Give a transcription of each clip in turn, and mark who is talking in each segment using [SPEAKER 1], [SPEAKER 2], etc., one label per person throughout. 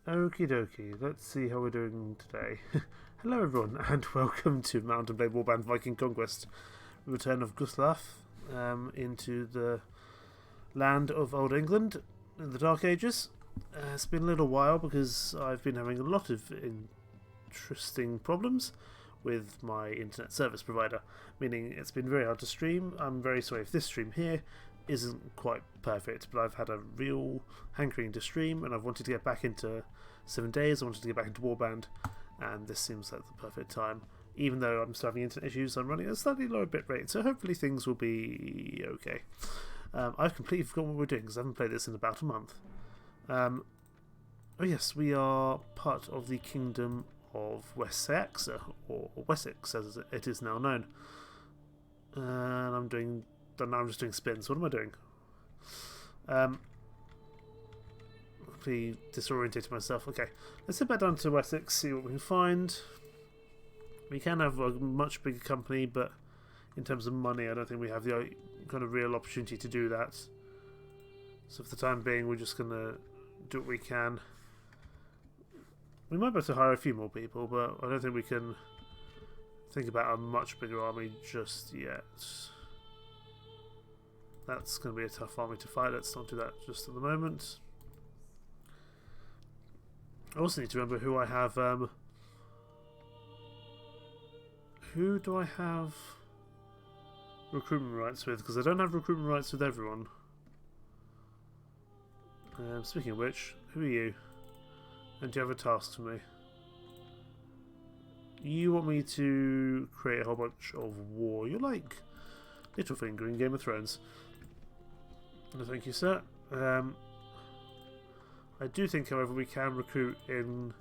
[SPEAKER 1] Okie dokie, let's see how we're doing today. Hello everyone, and welcome to Mountain Blade Warband Viking Conquest. Return of Gustav into the land of Old England in the Dark Ages. It's been a little while because I've been having a lot of interesting problems with my internet service provider, meaning it's been very hard to stream. I'm very sorry if this stream here isn't quite perfect, but I've had a real hankering to stream and I've wanted to get back into 7 days. I wanted to get back into Warband, and this seems like the perfect time. Even though I'm still having internet issues, I'm running at a slightly lower bit rate, so hopefully things will be okay. I've completely forgotten what we're doing because I haven't played this in about a month. Oh yes, we are part of the Kingdom of West Seaxe, or Wessex as it is now known. And I'm just doing spins. What am I doing? Completely disorientated myself. Okay, let's head back down to Wessex, see what we can find. We can have a much bigger company, but in terms of money, I don't think we have the kind of real opportunity to do that. So for the time being, we're just going to do what we can. We might be able to hire a few more people, but I don't think we can think about a much bigger army just yet. That's going to be a tough army to fight. Let's not do that just at the moment. I also need to remember who I have. Who do I have recruitment rights with? Because I don't have recruitment rights with everyone. Speaking of which, who are you? And do you have a task for me? You want me to create a whole bunch of war. You're like Littlefinger in Game of Thrones. No, thank you, sir. I do think, however, we can recruit in...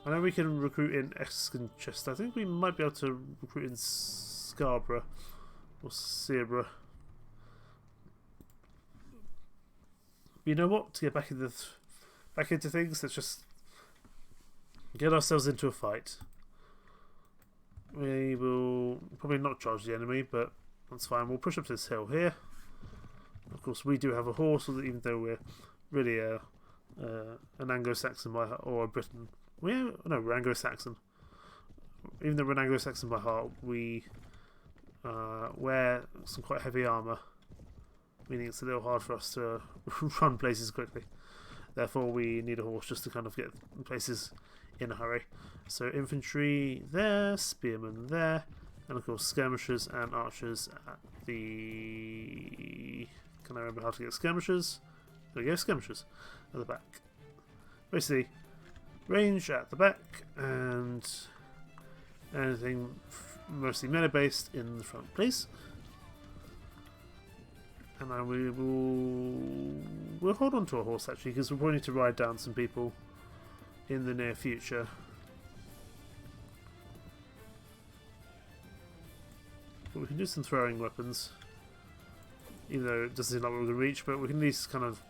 [SPEAKER 1] I know we can recruit in Esconchester. I think we might be able to recruit in Scarborough or Serborough. You know what? To get back into things, let's just get ourselves into a fight. We will probably not charge the enemy, but that's fine. We'll push up to this hill here. Of course, we do have a horse, even though we're really an Anglo-Saxon by heart, or a Briton. We're Anglo-Saxon. Even though we're an Anglo-Saxon by heart, we wear some quite heavy armour, meaning it's a little hard for us to run places quickly. Therefore, we need a horse just to kind of get places in a hurry. So infantry there, spearmen there, and of course skirmishers and archers at the... Can I remember how to get skirmishers? There we go, skirmishers at the back. Basically, range at the back, and anything mostly melee based in the front, please. And then we'll hold on to a horse actually, because we'll probably need to ride down some people in the near future. But we can do some throwing weapons, even though it doesn't seem like we're going to reach, but we can at least kind of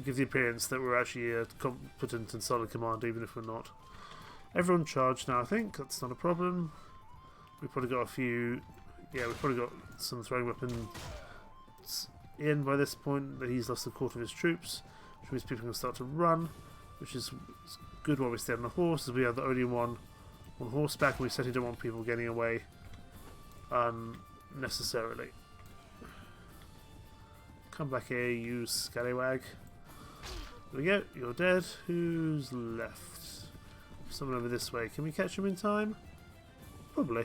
[SPEAKER 1] give the appearance that we're actually a competent and solid commander, even if we're not. Everyone charged now, I think. That's not a problem. We've probably got a few... Yeah, we've probably got some throwing weapons in by this point, that he's lost a quarter of his troops, which means people can start to run, which is good while we stay on the horse, as we are the only one on horseback, and we certainly don't want people getting away unnecessarily. Come back here, you scallywag. There we go, you're dead. Who's left? Someone over this way. Can we catch him in time? Probably.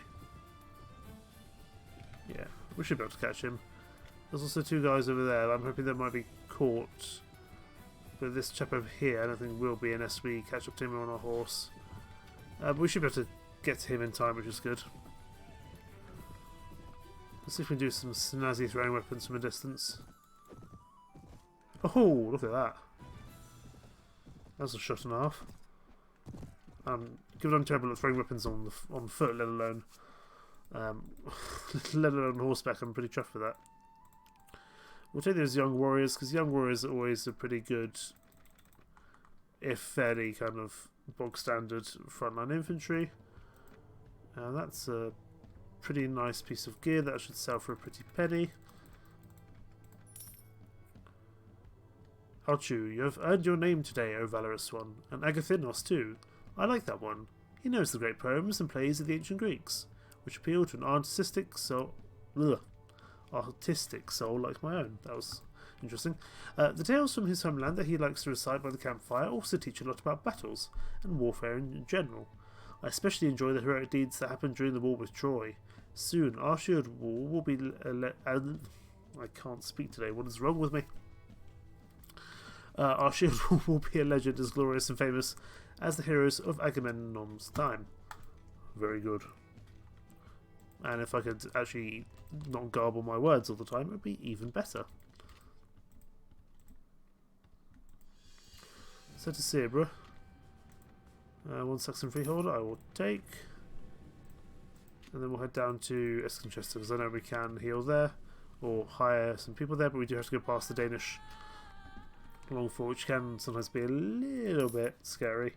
[SPEAKER 1] Yeah, we should be able to catch him. There's also two guys over there. I'm hoping they might be caught. But this chap over here I don't think will be unless we catch up to him on a horse. But we should be able to get to him in time, which is good. Let's see if we can do some snazzy throwing weapons from a distance. Oh, look at that. That's a shot and a half. Given I'm terrible at throwing weapons on foot, let alone horseback, I'm pretty chuffed with that. We'll take those young warriors, because young warriors are always a pretty good, if fairly kind of bog standard frontline infantry. That's a pretty nice piece of gear that I should sell for a pretty penny. Archu, you have earned your name today, O valorous one, and Agathinos too. I like that one. He knows the great poems and plays of the ancient Greeks, which appeal to an artistic soul like my own. That was interesting. The tales from his homeland that he likes to recite by the campfire also teach a lot about battles and warfare in general. I especially enjoy the heroic deeds that happened during the war with Troy. Soon, our shield wall will be... I can't speak today. What is wrong with me? Our shield wall will be a legend as glorious and famous as the heroes of Agamemnon's time. Very good. And if I could actually not garble my words all the time, it would be even better. So to Sebra. 1 Saxon freeholder I will take. And then we'll head down to Esconchester because I know we can heal there or hire some people there, but we do have to go past the Danish long fort, which can sometimes be a little bit scary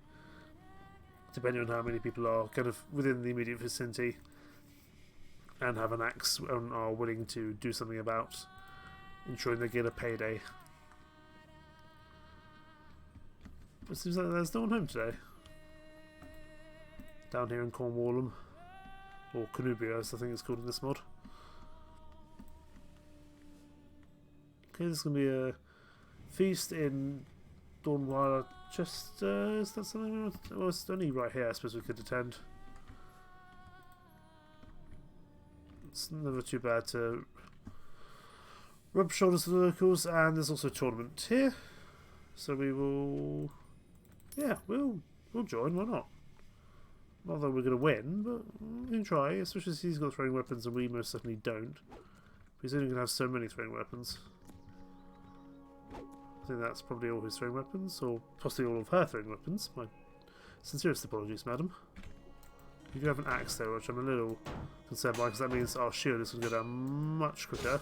[SPEAKER 1] depending on how many people are kind of within the immediate vicinity and have an axe and are willing to do something about ensuring they get a payday. It seems like there's no one home today. Down here in Cornwall, or Canubria as I think it's called in this mod. Okay, this is going to be a feast in Dornweiler Chester. Is that something we want to... Well, it's only right here I suppose we could attend. It's never too bad to rub shoulders with the locals, and there's also a tournament here. So we will... Yeah, we'll join, why not? Not that we're going to win, but we can try, especially as he's got throwing weapons and we most certainly don't. He's only going to have so many throwing weapons. I think that's probably all his throwing weapons, or possibly all of her throwing weapons. My sincerest apologies, madam. You do have an axe though, which I'm a little concerned by, because that means our shield is going to go down much quicker.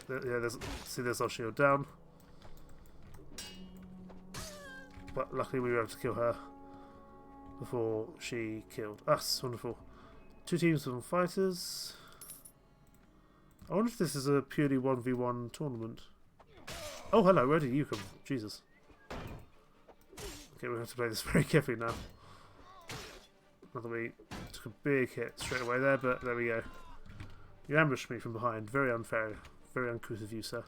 [SPEAKER 1] Yeah, there's our shield down. But luckily we were able to kill her before she killed us. Wonderful. 2 teams of fighters. I wonder if this is a purely 1v1 tournament. Oh, hello, where did you come from? Jesus. Okay, we have to play this very carefully now. Not that we took a big hit straight away there, but there we go. You ambushed me from behind. Very unfair. Very uncouth of you, sir.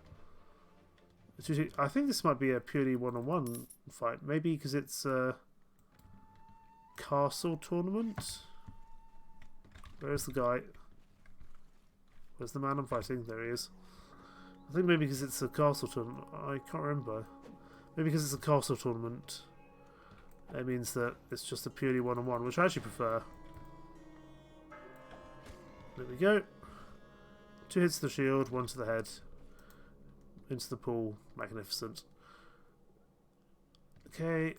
[SPEAKER 1] I think this might be a purely one-on-one fight. Maybe because it's a castle tournament. Where's the guy? Where's the man I'm fighting? There he is. I think maybe because it's a castle tournament. I can't remember. Maybe because it's a castle tournament. It means that it's just a purely one-on-one, which I actually prefer. There we go. 2 hits to the shield, 1 to the head. Into the pool. Magnificent. Okay.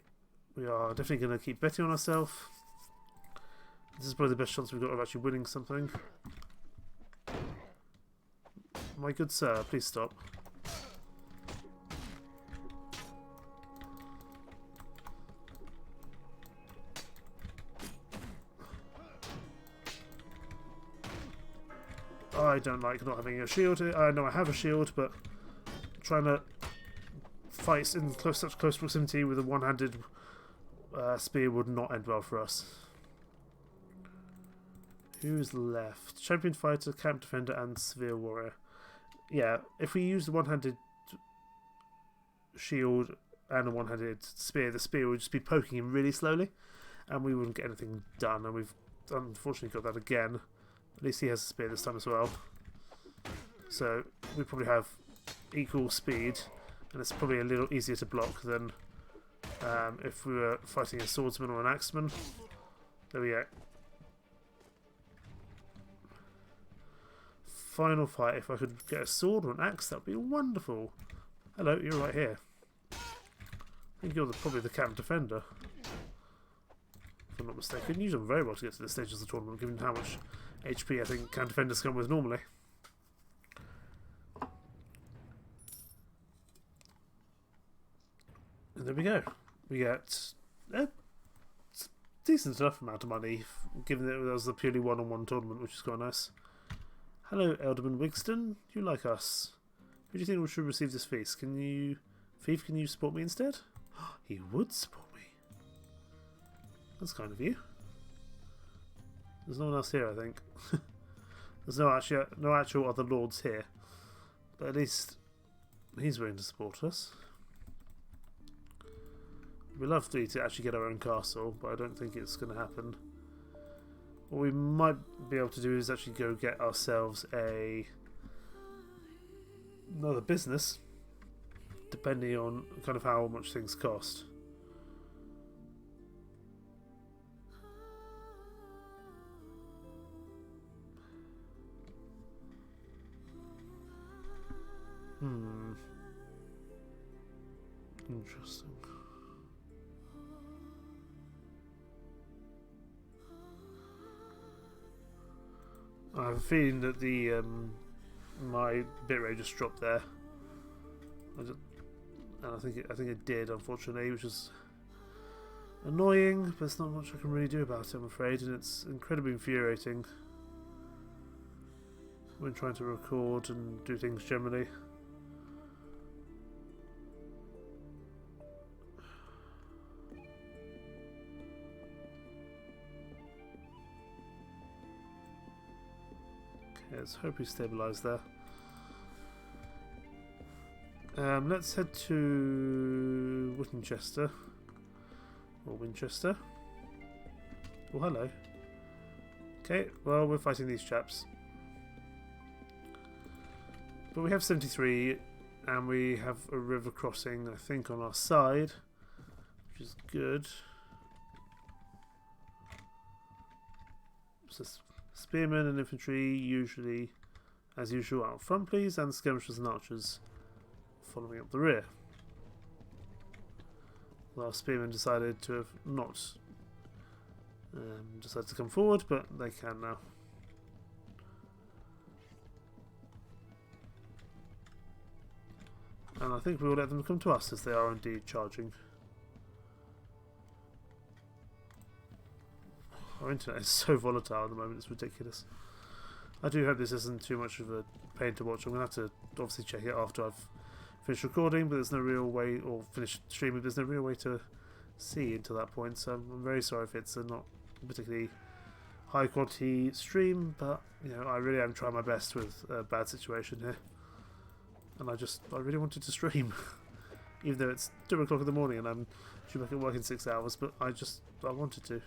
[SPEAKER 1] We are definitely going to keep betting on ourselves. This is probably the best chance we've got of actually winning something. My good sir, please stop. I don't like not having a shield. I know I have a shield, but trying to fight in such close proximity with a one-handed spear would not end well for us. Who's left? Champion fighter, camp defender, and severe warrior. Yeah, if we use the one-handed shield and a one-handed spear, the spear would just be poking him really slowly, and we wouldn't get anything done. And we've unfortunately got that again. At least he has a spear this time as well. So we probably have equal speed, and it's probably a little easier to block than if we were fighting a swordsman or an axeman. There we go. Final fight. If I could get a sword or an axe, that would be wonderful. Hello, you're right here. I think you're probably the camp defender, if I'm not mistaken. You've done very well to get to this stage of the tournament, given how much HP I think camp defenders come with normally. And there we go. We get a decent enough amount of money, given that it was a purely one-on-one tournament, which is quite nice. Hello, Alderman Wigston. You like us? Who do you think should receive this feast? Can you support me instead? He would support me. That's kind of you. There's no one else here, I think. There's no actual other lords here. But at least he's willing to support us. We'd love to actually get our own castle, but I don't think it's going to happen. What we might be able to do is actually go get ourselves another business, depending on kind of how much things cost. Interesting. I have a feeling that my bitrate just dropped there. And I think it did, unfortunately, which is annoying, but there's not much I can really do about it, I'm afraid, and it's incredibly infuriating when trying to record and do things generally. Let's hope we stabilise there. Let's head to Winchester. Or Winchester. Oh, hello. Okay, well, we're fighting these chaps. But we have 73, and we have a river crossing, I think, on our side, which is good. So spearmen and infantry usually, as usual, out front, please, and skirmishers and archers following up the rear. Well, our spearmen decided to have not decided to come forward, but they can now. And I think we will let them come to us, as they are indeed charging. Our internet is so volatile at the moment, it's ridiculous. I do hope this isn't too much of a pain to watch. I'm going to have to obviously check it after I've finished recording, but there's no real way, or finished streaming, there's no real way to see until that point, so I'm very sorry if it's a not particularly high quality stream, but you know, I really am trying my best with a bad situation here. And I really wanted to stream, even though it's 2 o'clock in the morning and I'm due back at work in 6 hours, but I wanted to.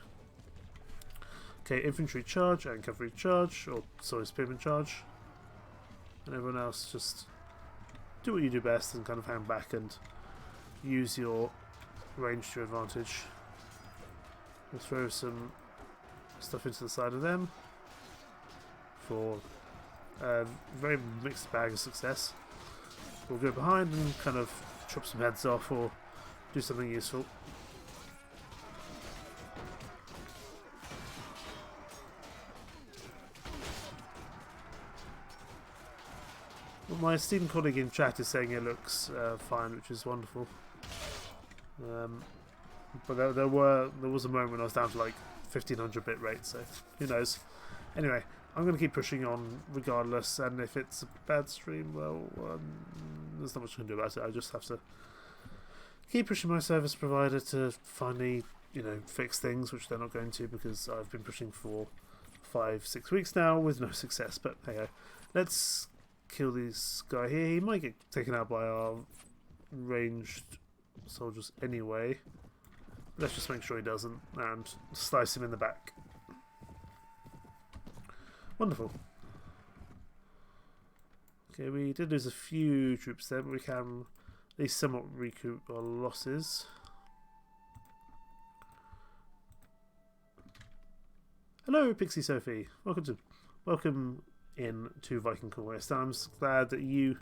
[SPEAKER 1] Okay, infantry charge and cavalry charge, or sorry, spearman charge. And everyone else just do what you do best and kind of hang back and use your range to your advantage. We'll throw some stuff into the side of them for a very mixed bag of success. We'll go behind and kind of chop some heads off or do something useful. Well, my esteemed colleague in chat is saying it looks fine, which is wonderful. But there was a moment when I was down to like 1500 bit rate, so who knows. Anyway, I'm going to keep pushing on regardless, and if it's a bad stream, well, there's not much I can do about it. I just have to keep pushing my service provider to finally, fix things, which they're not going to, because I've been pushing for 5-6 weeks now with no success. But hey, let's kill this guy here. He might get taken out by our ranged soldiers anyway. Let's just make sure he doesn't and slice him in the back. Wonderful. Okay, we did lose a few troops there, but we can at least somewhat recoup our losses. Hello, Pixie Sophie. Welcome in to Viking Conquest. I'm glad that you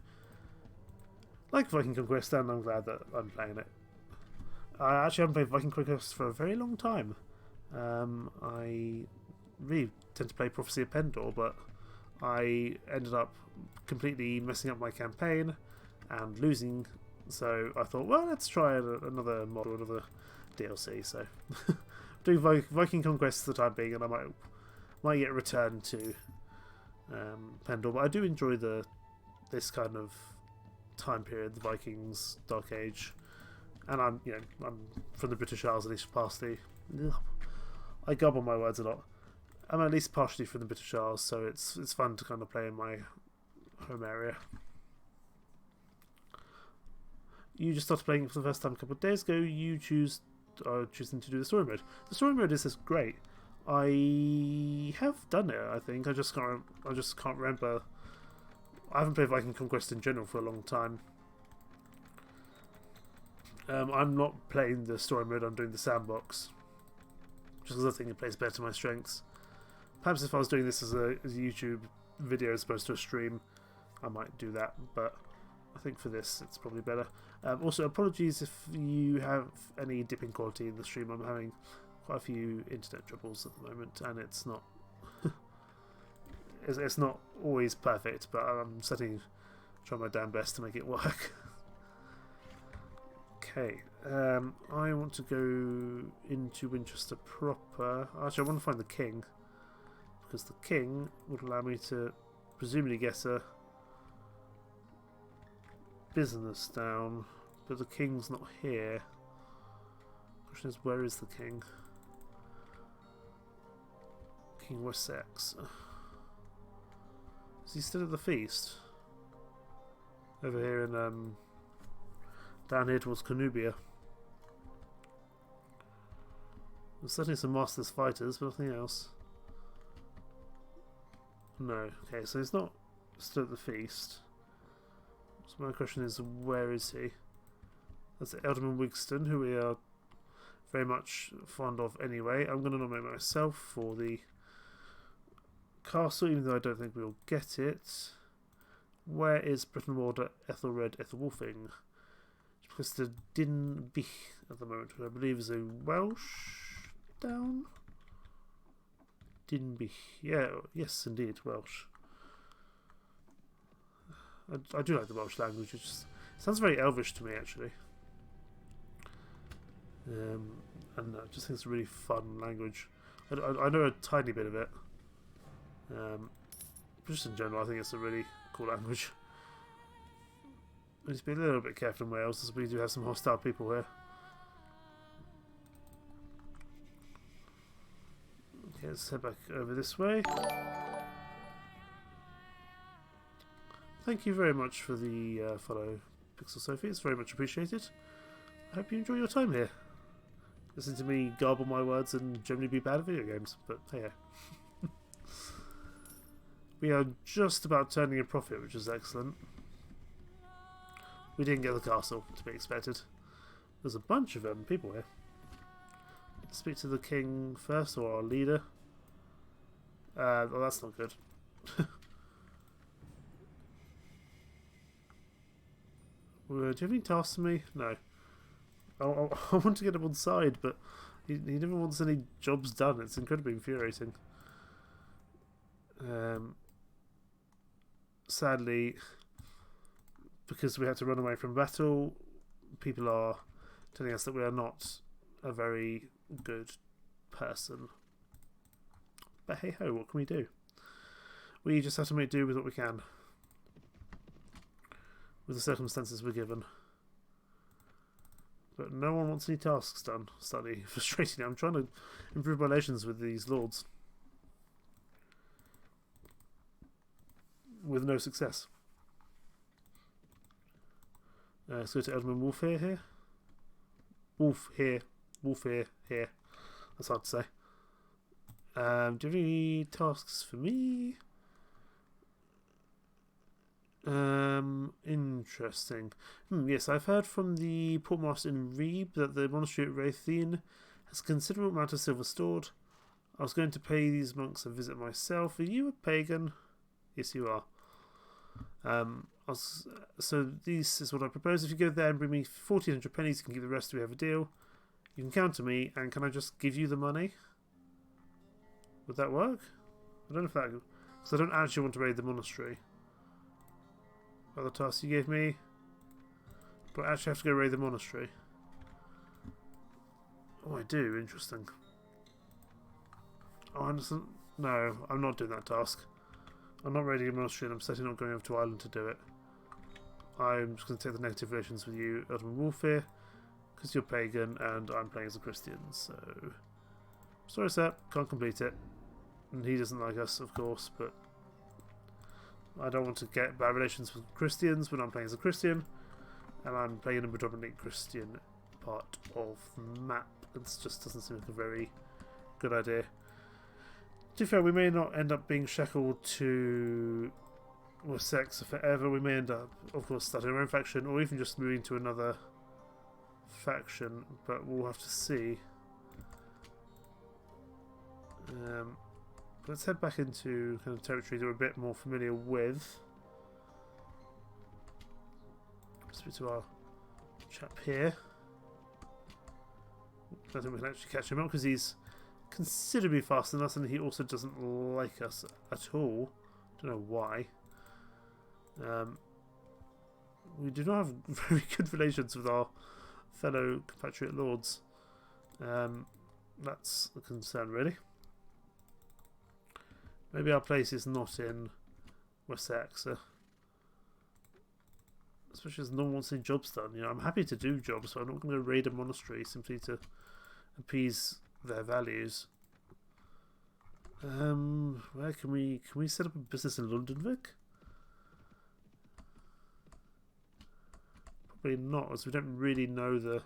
[SPEAKER 1] like Viking Conquest, and I'm glad that I'm playing it. I actually haven't played Viking Conquest for a very long time. I really tend to play Prophecy of Pendor, but I ended up completely messing up my campaign and losing, so I thought, well, let's try another mod or another DLC. So doing Viking Conquest for the time being, and I might yet return to Pendle, but I do enjoy this kind of time period, the Vikings, Dark Age, and I'm from the British Isles, at least partially. I gobble my words a lot. I'm at least partially from the British Isles, so it's fun to kind of play in my home area. You just started playing for the first time a couple of days ago. You are choosing to do the story mode. The story mode is great. I have done it. I think I just can't remember. I haven't played Viking Conquest in general for a long time. I'm not playing the story mode. I'm doing the sandbox, just because I think it plays better to my strengths. Perhaps if I was doing this as a YouTube video as opposed to a stream, I might do that. But I think for this, it's probably better. Also, apologies if you have any dipping quality in the stream. I'm having quite a few internet troubles at the moment, and it's not it's not always perfect, but I'm trying my damn best to make it work. Okay, I want to go into Winchester proper. Actually, I want to find the king, because the king would allow me to presumably get a business down, but the king's not here. The question is, where is the king? King West Seaxe. Is he still at the feast? Over here in down here towards Conubia. There's certainly some Masters fighters, but nothing else. No. Okay, so he's not still at the feast. So my question is, where is he? That's Alderman Wigston, who we are very much fond of anyway. I'm going to nominate myself for the castle, even though I don't think we'll get it. Where is Britain Warder Ethelred Ethelwolfing? Because the Dinby at the moment, who I believe is a Welsh down? Dinby. Yeah, yes, indeed, Welsh. I do like the Welsh language. It sounds very Elvish to me, actually. And I just think it's a really fun language. I know a tiny bit of it. Just in general, I think it's a really cool language. We need to be a little bit careful in Wales, as we do have some hostile people here. Okay, let's head back over this way. Thank you very much for the follow, Pixel Sophie. It's very much appreciated. I hope you enjoy your time here. Listen to me garble my words and generally be bad at video games, but hey. We are just about turning a profit, which is excellent. We didn't get the castle, to be expected. There's a bunch of people here. Let's speak to the king first, or our leader. Oh, that's not good. Do you have any tasks for me? No. I want to get him on side, but he never wants any jobs done. It's incredibly infuriating. Sadly, because we had to run away from battle, people are telling us that we are not a very good person. But hey ho, what can we do? We just have to make do with what we can, with the circumstances we're given. But no one wants any tasks done. Slightly frustrating. I'm trying to improve my relations with these lords, with no success. Let's go to Alderman Wolf here. Wolf here. That's hard to say. Do you have any tasks for me? Interesting. Yes, I've heard from the Portmaster in Reeb that the monastery at Raytheon has a considerable amount of silver stored. I was going to pay these monks a visit myself. Are you a pagan? Yes, you are. So this is what I propose. If you go there and bring me 1,400 pennies, you can keep the rest. We have a deal. You can count to me, and can I just give you the money? Would that work? I don't know if that... Because I don't actually want to raid the monastery. Other tasks you gave me. But I actually have to go raid the monastery. Oh, I do. Interesting. Oh, I understand. No, I'm not doing that task. I'm not raiding a monastery and I'm certainly not going over to Ireland to do it. I'm just going to take the negative relations with you, Ultimate Warfare, because you're pagan and I'm playing as a Christian, so... Sorry sir, can't complete it. And he doesn't like us, of course, but... I don't want to get bad relations with Christians when I'm playing as a Christian, and I'm playing in a predominantly Christian part of the map. It just doesn't seem like a very good idea. To be fair, we may not end up being shackled to West Seaxe forever. We may end up, of course, starting our own faction, or even just moving to another faction, but we'll have to see. Let's head back into kind of territory that we're a bit more familiar with. Speak to our chap here. I don't think we can actually catch him up because he's considerably faster than us, and he also doesn't like us at all. Don't know why. We do not have very good relations with our fellow compatriot lords. That's a concern, really. Maybe our place is not in West Seaxe. Especially as no one wants any jobs done. You know, I'm happy to do jobs, so I'm not going to raid a monastery simply to appease their values. Where can we set up a business in London, Vic? Probably not, as we don't really know the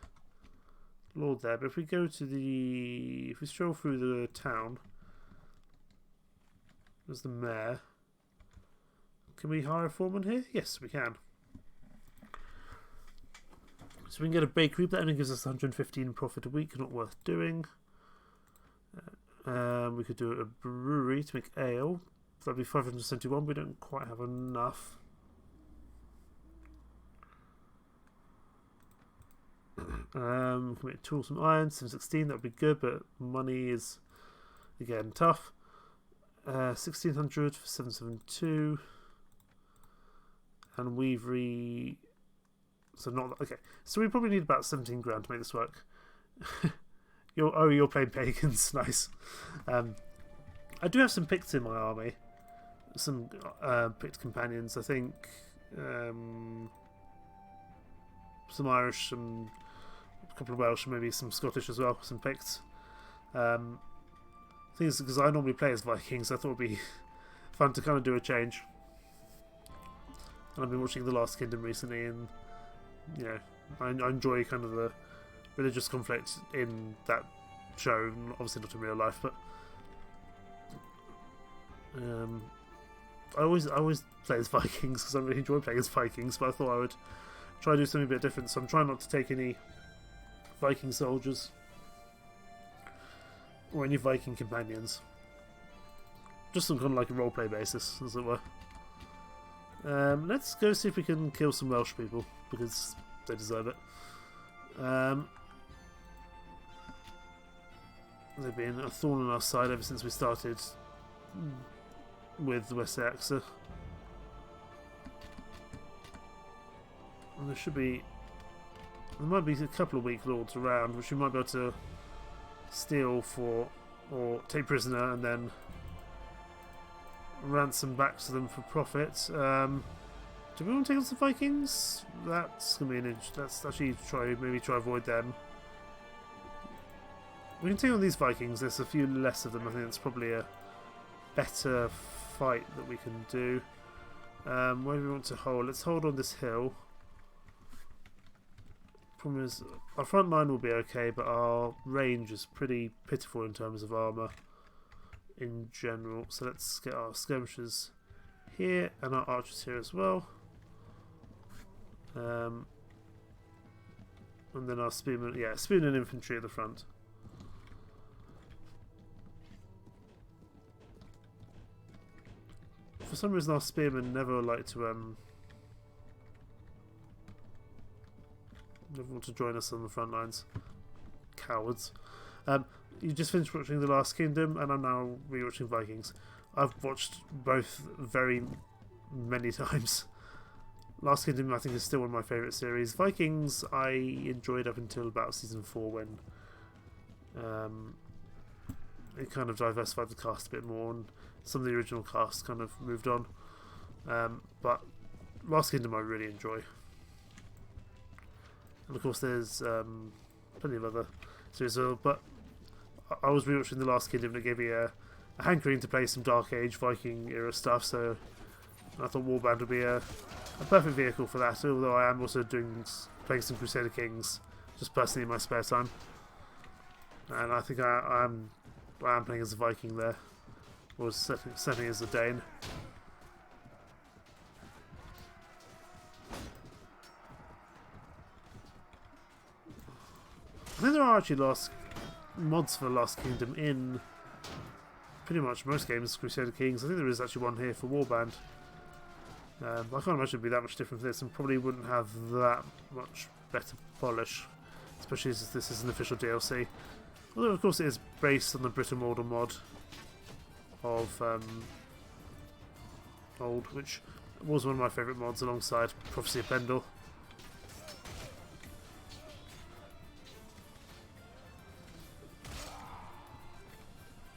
[SPEAKER 1] lord there. But if we go to if we stroll through the town, there's the mayor. Can we hire a foreman here? Yes, we can. So we can get a bakery, but that only gives us 115 profit a week, not worth doing. We could do a brewery to make ale. That'd be 571. We don't quite have enough. We can make tools from iron, 716. That would be good, but money is again tough. 1600 for 772. And weavery. So not okay. So we probably need about 17 grand to make this work. You're playing pagans, nice. I do have some Picts in my army, some Pict companions. I think some Irish, a couple of Welsh, and maybe some Scottish as well. Some Picts. Thing is, because I normally play as Vikings, I thought it'd be fun to kind of do a change. And I've been watching The Last Kingdom recently, and you know, I enjoy kind of the religious conflict in that show. Obviously not in real life, but I always play as Vikings because I really enjoy playing as Vikings. But I thought I would try to do something a bit different, so I'm trying not to take any Viking soldiers or any Viking companions. Just some kind of like a roleplay basis, as it were. Let's go see if we can kill some Welsh people, because they deserve it. They've been a thorn on our side ever since we started with West Seaxe. And there might be a couple of weak lords around, which we might be able to steal for, or take prisoner and then ransom back to them for profit. Do we want to take on some Vikings? That's gonna be an inch. Let's actually maybe try avoid them. We can take on these Vikings. There's a few less of them. I think that's probably a better fight that we can do. Where do we want to hold? Let's hold on this hill. Problem is, our front line will be okay, but our range is pretty pitiful in terms of armour in general. So let's get our skirmishers here and our archers here as well. And then our spearmen, spearmen and infantry at the front. For some reason our spearmen never like to never want to join us on the front lines. Cowards. You just finished watching The Last Kingdom, and I'm now rewatching Vikings. I've watched both very many times. Last Kingdom, I think, is still one of my favourite series. Vikings, I enjoyed up until about season 4, when it kind of diversified the cast a bit more, and some of the original cast kind of moved on. But Last Kingdom I really enjoy. And of course there's plenty of other series, but I was rewatching The Last Kingdom and it gave me a hankering to play some Dark Age Viking era stuff, so I thought Warband would be a perfect vehicle for that, although I am also playing some Crusader Kings just personally in my spare time. And I think I am playing as a Viking there, or certainly as a Dane. I think there are actually mods for Last Kingdom in pretty much most games, Crusader Kings. I think there is actually one here for Warband. I can't imagine it'd be that much different from this, and probably wouldn't have that much better polish, especially as this is an official DLC. Although of course it is based on the Britain Mortal mod of Old, which was one of my favourite mods alongside Prophecy of Pendle.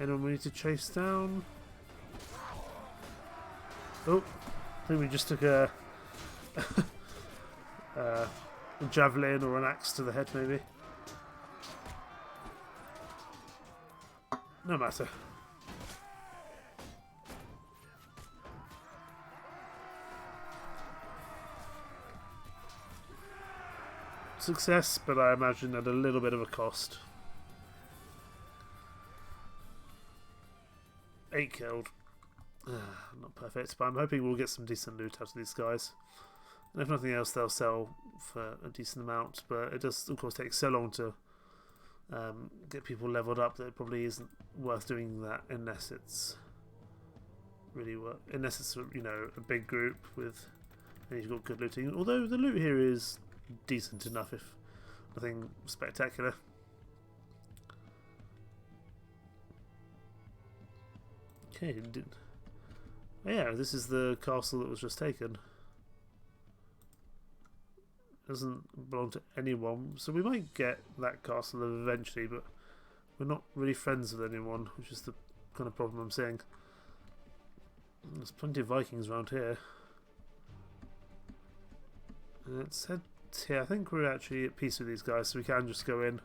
[SPEAKER 1] Anyone we need to chase down? Oh, I think we just took a javelin or an axe to the head, maybe. No matter. Success, but I imagine at a little bit of a cost. 8 killed. Not perfect, but I'm hoping we'll get some decent loot out of these guys. And if nothing else, they'll sell for a decent amount, but it does, of course, take so long to get people leveled up that it probably isn't worth doing that unless it's really unless it's, you know, a big group with, and you've got good looting. Although the loot here is decent enough, if nothing spectacular. Okay, oh yeah, this is the castle that was just taken. Doesn't belong to anyone, so we might get that castle eventually, but we're not really friends with anyone, which is the kind of problem I'm seeing. There's plenty of Vikings around here. Let's head here. I think we're actually at peace with these guys, so we can just go in.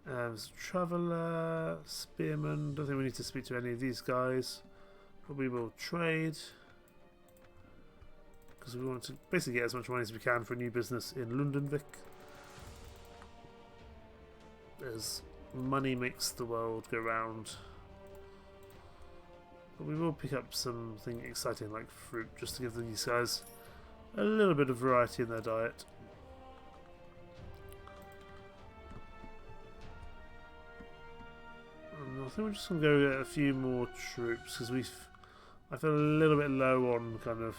[SPEAKER 1] There's a Traveller, Spearman. Don't think we need to speak to any of these guys. Probably will trade, because we want to basically get as much money as we can for a new business in Lundenvik. As money makes the world go round. But we will pick up something exciting like fruit, just to give these guys a little bit of variety in their diet. I think we're just going to go get a few more troops, because I feel a little bit low on kind of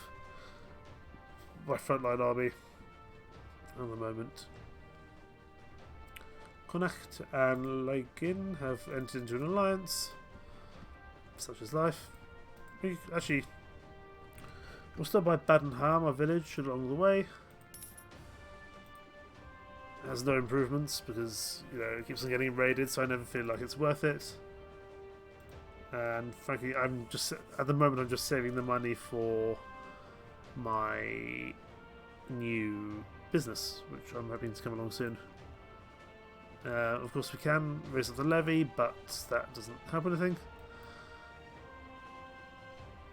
[SPEAKER 1] my frontline army at the moment. Connacht and Lagin have entered into an alliance, such as life. We'll stop by Badenham, our village, along the way. It has no improvements because, you know, it keeps on getting raided, so I never feel like it's worth it. And frankly, at the moment I'm just saving the money for my new business, which I'm hoping to come along soon. Of course we can raise up the levy, but that doesn't help anything.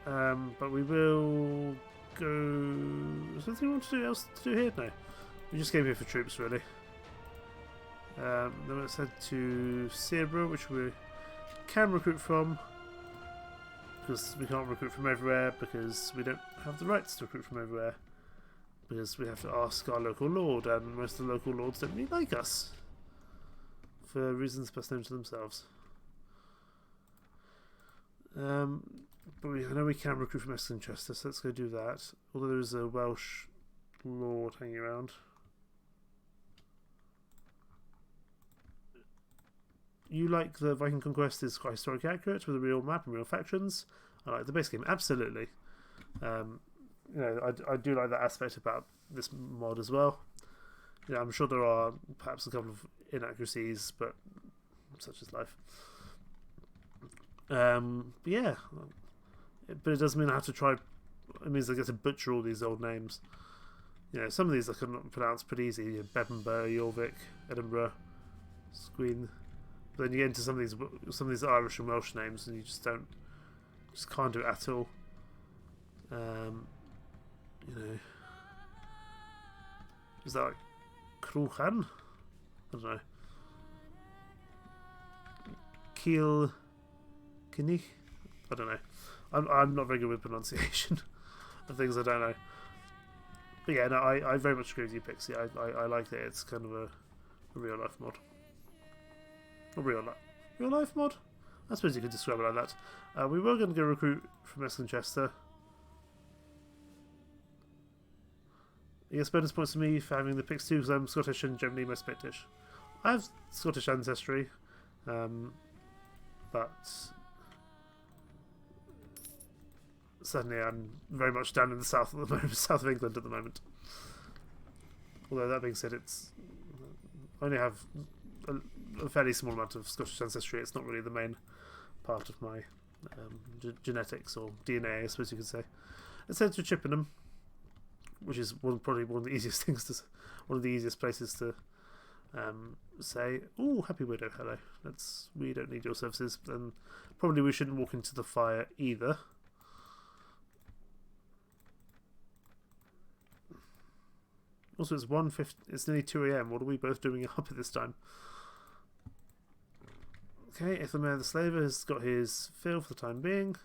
[SPEAKER 1] But we will go... Is there anything else to do here? No. We just came here for troops, really. Then let's head to Serbra, which we can recruit from, because we can't recruit from everywhere, because we don't have the rights to recruit from everywhere, because we have to ask our local lord, and most of the local lords don't really like us, for reasons best known to themselves. But I know we can recruit from Essenchester, so let's go do that. Although there is a Welsh lord hanging around. You like the Viking Conquest is quite historically accurate with a real map and real factions. I like the base game, absolutely. You know, I do like that aspect about this mod as well. You know, I'm sure there are perhaps a couple of inaccuracies, but such is life. But yeah, but it does mean I have to try. It means I get to butcher all these old names. You know, some of these I can pronounce pretty easy. You know, Bevanburgh, Jorvik, Edinburgh, Squeen. But then you get into some of these Irish and Welsh names, and you just can't do it at all. You know, is that like Cruchan? I don't know. Kilkenny? I don't know. I'm not very good with pronunciation of things I don't know. But yeah, no, I very much agree with you, Pixie. I like that it's kind of a real life mod. A real life mod? I suppose you could describe it like that. We were going to go recruit from Esconchester. I guess bonus points to me for having the Pix 2 because I'm Scottish and generally most Pictish. I have Scottish ancestry, but certainly I'm very much down in the south at the moment, south of England at the moment. Although that being said, I only have a fairly small amount of Scottish ancestry. It's not really the main part of my genetics or DNA, I suppose you could say. Let's head to Chippenham, which is probably one of the easiest one of the easiest places to say, "Oh, Happy Widow, hello. We don't need your services." Then probably we shouldn't walk into the fire either. Also, it's 1:50. It's nearly 2 a.m. What are we both doing up at this time? Okay, Ithelmer the Slaver has got his fill for the time being.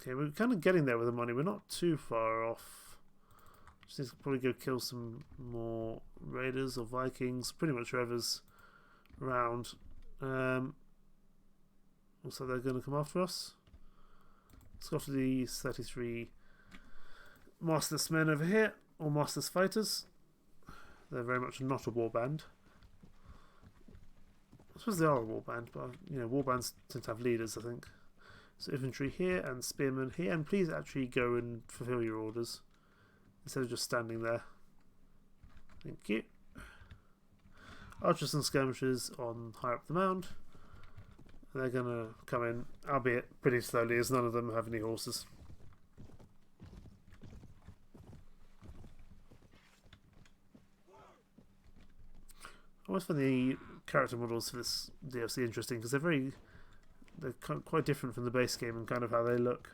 [SPEAKER 1] Okay, we're kind of getting there with the money. We're not too far off. Just need to probably go kill some more raiders or Vikings. Pretty much whoever's around. Looks like they're going to come after us. Let's go after these 33 Masterless men over here, or Masterless fighters. They're very much not a warband. I suppose they are a warband, but you know, warbands tend to have leaders, I think. So infantry here and spearmen here, and please actually go and fulfill your orders instead of just standing there. Thank you. Archers and skirmishers on higher up the mound. They're gonna come in, albeit pretty slowly, as none of them have any horses. I always find the character models for this DLC interesting because they're quite different from the base game and kind of how they look.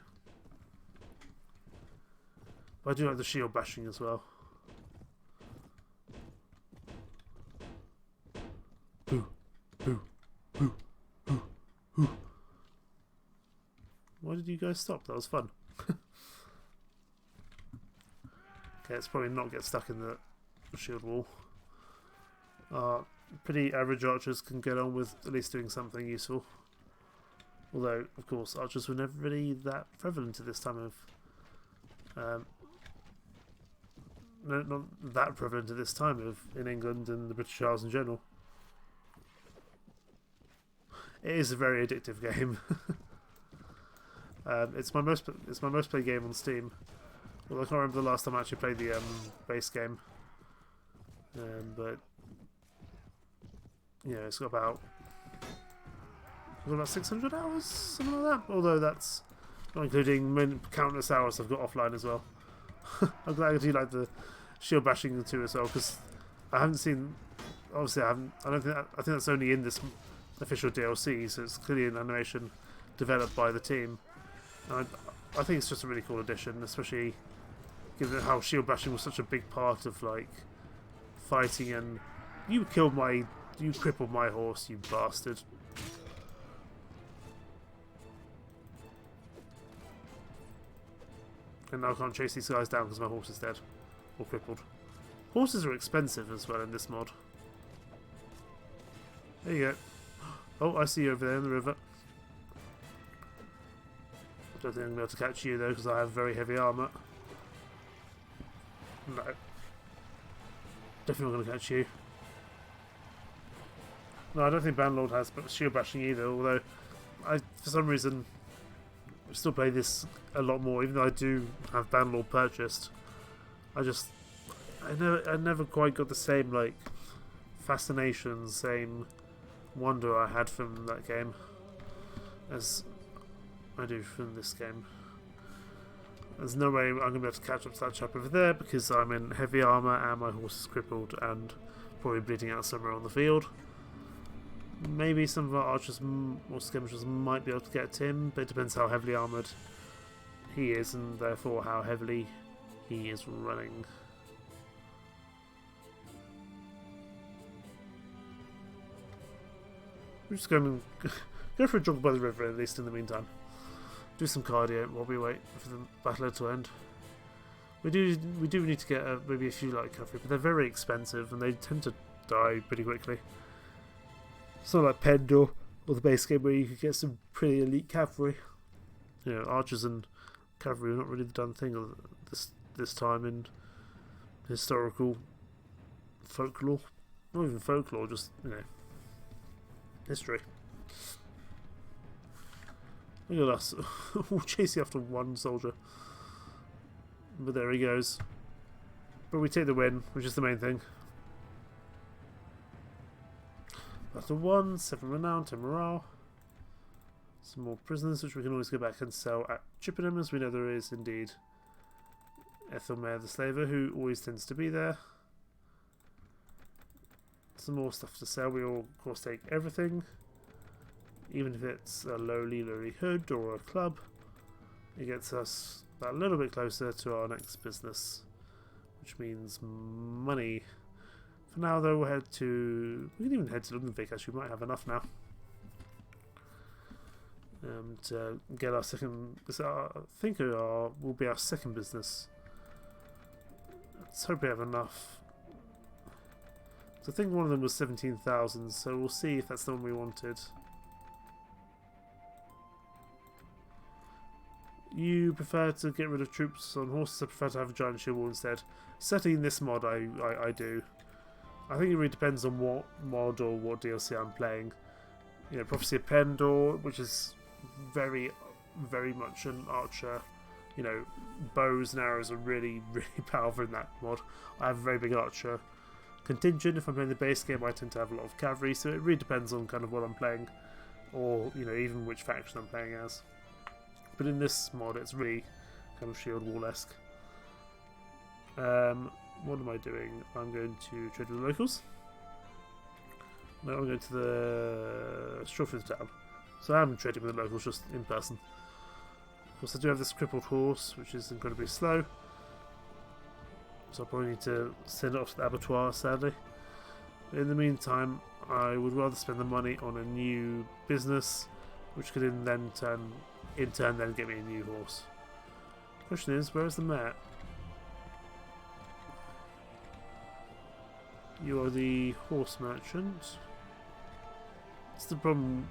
[SPEAKER 1] But I do like the shield bashing as well. Boo, boo, boo, boo, boo. Why did you guys stop? That was fun. Okay, let's probably not get stuck in the shield wall. Pretty average archers can get on with at least doing something useful. Although, of course, archers were never really that prevalent at this time of... no, not that prevalent at this time in England and the British Isles in general. It is a very addictive game. It's my most played game on Steam. Well, I can't remember the last time I actually played the base game. But yeah, it's got about 600 hours, something like that. Although that's not including countless hours I've got offline as well. I'm glad I do like the shield bashing too as well, because I haven't seen. Obviously, I think that's only in this official DLC, so it's clearly an animation developed by the team. And I think it's just a really cool addition, especially given how shield bashing was such a big part of like fighting. And you crippled my horse, you bastard. And now I can't chase these guys down because my horse is dead or crippled. Horses are expensive as well in this mod. There you go. Oh, I see you over there in the river. I don't think I'm going to be able to catch you though because I have very heavy armour. No. Definitely not going to catch you. No, I don't think Bandlord has shield bashing either, although for some reason still play this a lot more, even though I do have Bandlord purchased. I never quite got the same like fascination, same wonder I had from that game as I do from this game. There's no way I'm going to be able to catch up to that chap over there because I'm in heavy armour and my horse is crippled and probably bleeding out somewhere on the field. Maybe some of our archers or skirmishers might be able to get to him, but it depends how heavily armoured he is and therefore how heavily he is running. We're just going to go for a jog by the river at least in the meantime. Do some cardio while we wait for the battle to end. We do need to get maybe a few light cavalry, but they're very expensive and they tend to die pretty quickly. It's not like Pendor or the base game where you could get some pretty elite cavalry. You know, archers and cavalry are not really the done thing this time in historical folklore. Not even folklore, just, you know, history. Look at us. We'll chase you after one soldier. But there he goes. But we take the win, which is the main thing. Battle 1, 7 renown, 10 morale. Some more prisoners, which we can always go back and sell at Chippenham, as we know there is indeed Ethelmer the Slaver, who always tends to be there. Some more stuff to sell. We all, of course, take everything. Even if it's a lowly hood or a club, it gets us a little bit closer to our next business, which means money. For now, though, we can even head to Ludwig. Actually, we might have enough now to get our second. I think will be our second business. Let's hope we have enough. So I think one of them was 17,000. So we'll see if that's the one we wanted. You prefer to get rid of troops on horses? I prefer to have a giant shield wall instead. Certainly in this mod I do. I think it really depends on what mod or what DLC I'm playing. You know, Prophecy of Pendor, which is very, very much an archer. You know, bows and arrows are really, really powerful in that mod. I have a very big archer contingent. If I'm playing the base game, I tend to have a lot of cavalry, so it really depends on kind of what I'm playing, or, you know, even which faction I'm playing as. But in this mod, it's really kind of shield wall-esque. What am I doing? I'm going to trade with the locals. No, I'm going to the Strawford town. So I'm trading with the locals just in person. Of course, I do have this crippled horse, which is incredibly slow. So I'll probably need to send it off to the abattoir, sadly. But in the meantime, I would rather spend the money on a new business, which could in turn then get me a new horse. Question is, where is the mayor? You are the horse merchant. What's the problem?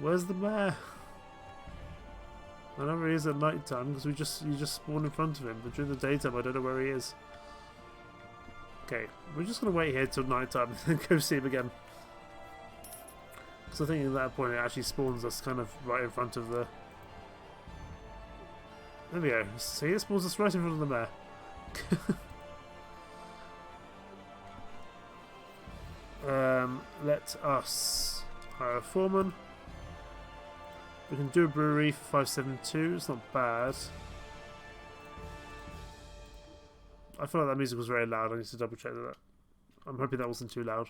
[SPEAKER 1] Where's the mayor? I know where he is at night time because you just spawn in front of him, but during the daytime I don't know where he is. Okay, we're just gonna wait here till night time and then go see him again. Because I think at that point it actually spawns us kind of right in front of the... There we go. See, it spawns us right in front of the mayor. Let us hire a foreman. We can do a brewery for 572. It's not bad. I feel like that music was very loud. I need to double check that. I'm hoping that wasn't too loud.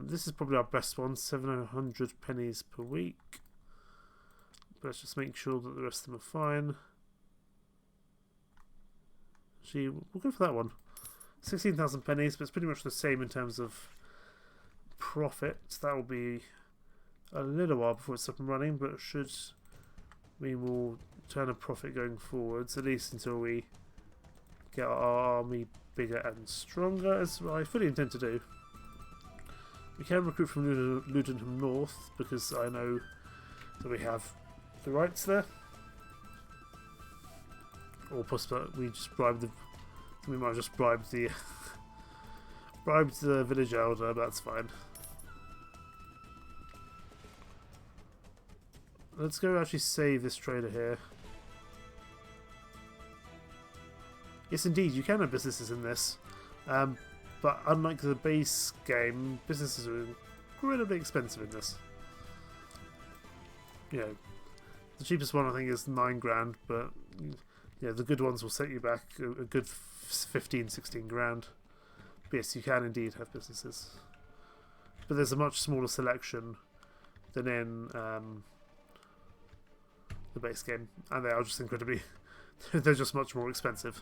[SPEAKER 1] This is probably our best one, 700 pennies per week. But let's just make sure that the rest of them are fine. Actually, we'll go for that one. 16,000 pennies, but it's pretty much the same in terms of profit. That will be a little while before it's up and running, but it should mean we'll turn a profit going forwards, at least until we get our army bigger and stronger, as I fully intend to do. We can recruit from Ludenham North, because I know that we have the rights there. Or possibly we just bribe the... We might just bribe the... bribed the village elder, but that's fine. Let's go actually save this trader here. Yes, indeed, you can have businesses in this. But unlike the base game, businesses are incredibly expensive in this. You know, the cheapest one I think is 9 grand, but you know, the good ones will set you back a good 15, 16 grand. But yes, you can indeed have businesses. But there's a much smaller selection than in the base game, and they are just incredibly they're just much more expensive.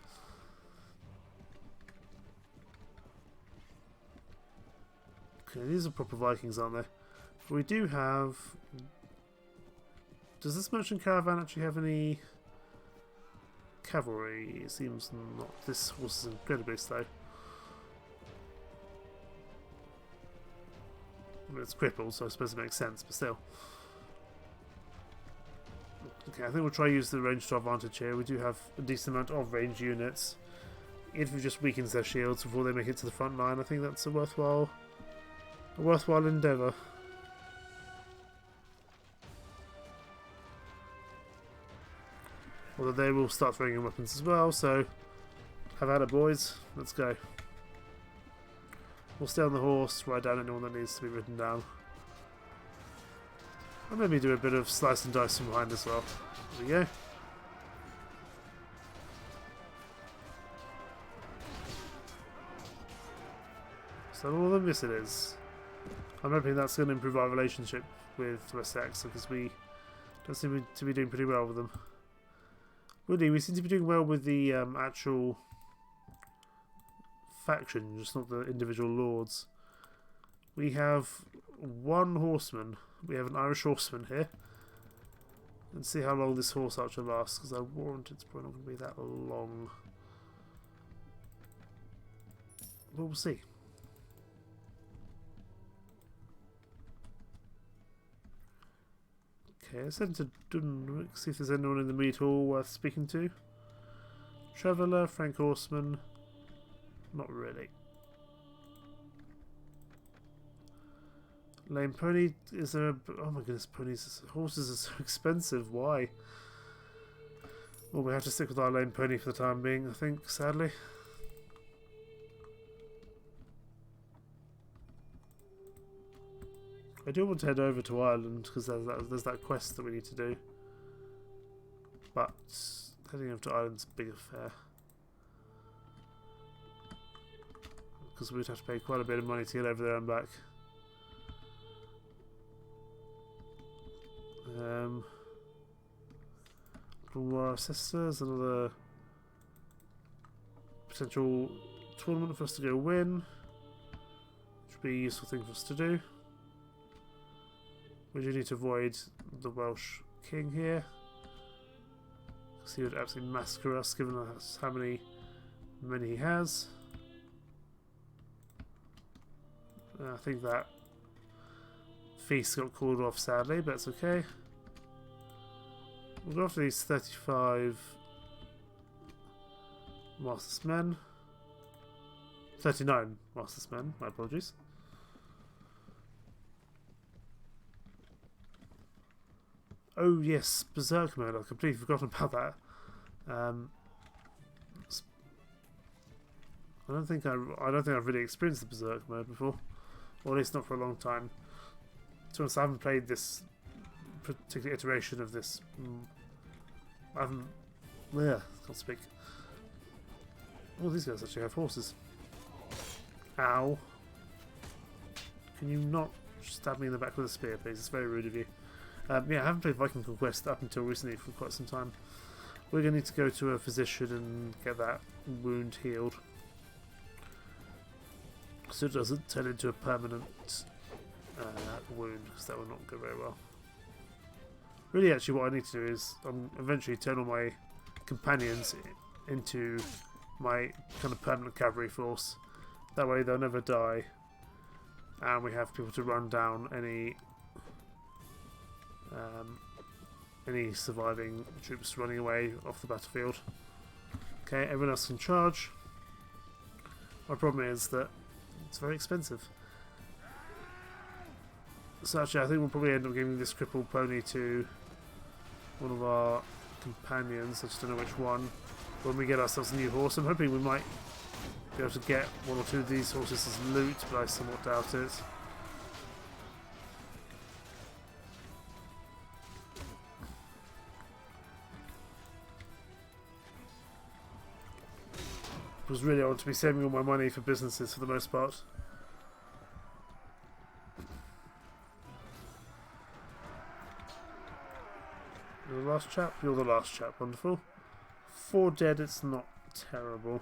[SPEAKER 1] Okay, these are proper Vikings, aren't they? We do have... Does this merchant caravan actually have any cavalry? It seems not. This horse is incredibly slow. I mean, it's crippled, so I suppose it makes sense, but still. Okay, I think we'll try to use the range to our advantage here. We do have a decent amount of range units. If it just weakens their shields before they make it to the front line, I think that's a worthwhile endeavour. Although they will start throwing in weapons as well, so have at it, boys. Let's go. We'll stay on the horse, ride down anyone that needs to be ridden down. And maybe do a bit of slice and dice from behind as well. There we go. So all of them? Yes, it is. I'm hoping that's going to improve our relationship with West Seaxe, because we don't seem to be doing pretty well with them. Really, we seem to be doing well with the actual faction, just not the individual lords. We have one horseman. We have an Irish horseman here. Let's see how long this horse archer lasts, because I warrant it's probably not going to be that long. But we'll see. Okay, let's head to Dunwick, see if there's anyone in the meat hall worth speaking to. Traveller, Frank Horseman. Not really. Lame pony, is there a... Oh my goodness, ponies, horses are so expensive, why? Well, we have to stick with our lame pony for the time being, I think, sadly. I do want to head over to Ireland, because there's that quest that we need to do. But heading over to Ireland's a big affair. Because we'd have to pay quite a bit of money to get over there and back. Our sisters, another potential tournament for us to go win, which would be a useful thing for us to do. We do need to avoid the Welsh king here, because he would absolutely massacre us given us how many men he has. I think that feast got called off sadly, but it's okay. We'll go after these 35 Master's men. 39 Master's men, my apologies. Oh yes, Berserk mode, I've completely forgotten about that. I don't think I've really experienced the Berserk mode before. Or at least not for a long time. To be honest, I haven't played this particular iteration of this. I haven't... Yeah, can't speak. Oh, these guys actually have horses. Ow. Can you not stab me in the back with a spear, please? It's very rude of you. Yeah, I haven't played Viking Conquest up until recently for quite some time. We're going to need to go to a physician and get that wound healed, so it doesn't turn into a permanent wound, because that will not go very well. Really, actually, what I need to do is eventually turn all my companions into my kind of permanent cavalry force. That way they'll never die, and we have people to run down any surviving troops running away off the battlefield. Okay, everyone else can charge. My problem is that it's very expensive. So actually I think we'll probably end up giving this crippled pony to one of our companions. I just don't know which one. When we get ourselves a new horse, I'm hoping we might be able to get one or two of these horses as loot, but I somewhat doubt it. Because really I want to be saving all my money for businesses for the most part. You're the last chap? You're the last chap, wonderful. 4 dead, it's not terrible.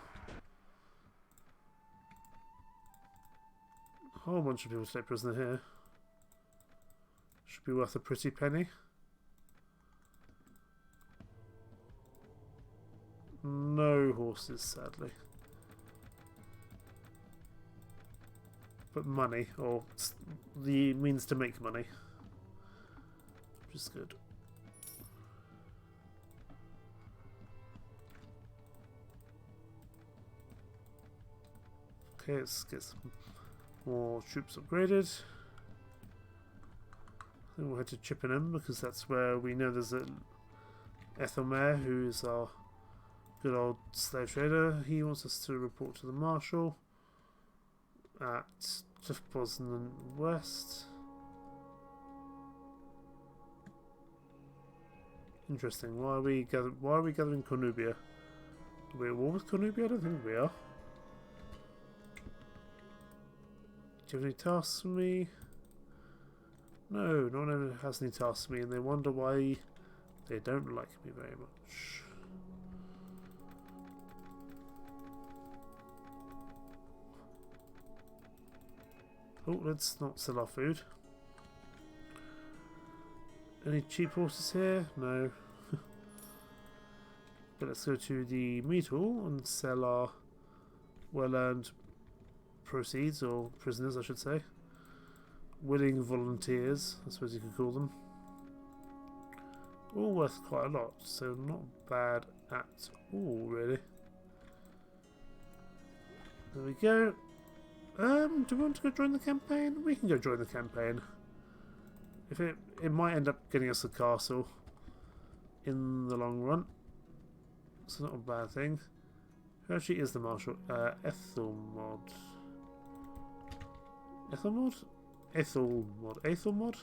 [SPEAKER 1] A whole bunch of people to take prisoner here. Should be worth a pretty penny. No horses, sadly. But money, or the means to make money. Which is good. Okay, let's get some more troops upgraded. I think we'll head to Chippenham because that's where we know there's a Ethelmer who is our good old slave trader. He wants us to report to the Marshal at Cliff Bosnan West. Interesting. Why are we gathering Cornubia? Are we at war with Cornubia? I don't think we are. Do you have any tasks for me? No, no one ever has any tasks for me, and they wonder why they don't like me very much. Oh, let's not sell our food. Any cheap horses here? No. But let's go to the meat hall and sell our well-earned proceeds, or prisoners I should say. Willing volunteers, I suppose you could call them. All worth quite a lot, so not bad at all really. There we go. Do we want to go join the campaign? We can go join the campaign. If it might end up getting us a castle in the long run. So not a bad thing. Who actually is the Marshal? Ethelmod. Ethelmod? Ethelmod. Ethelmod?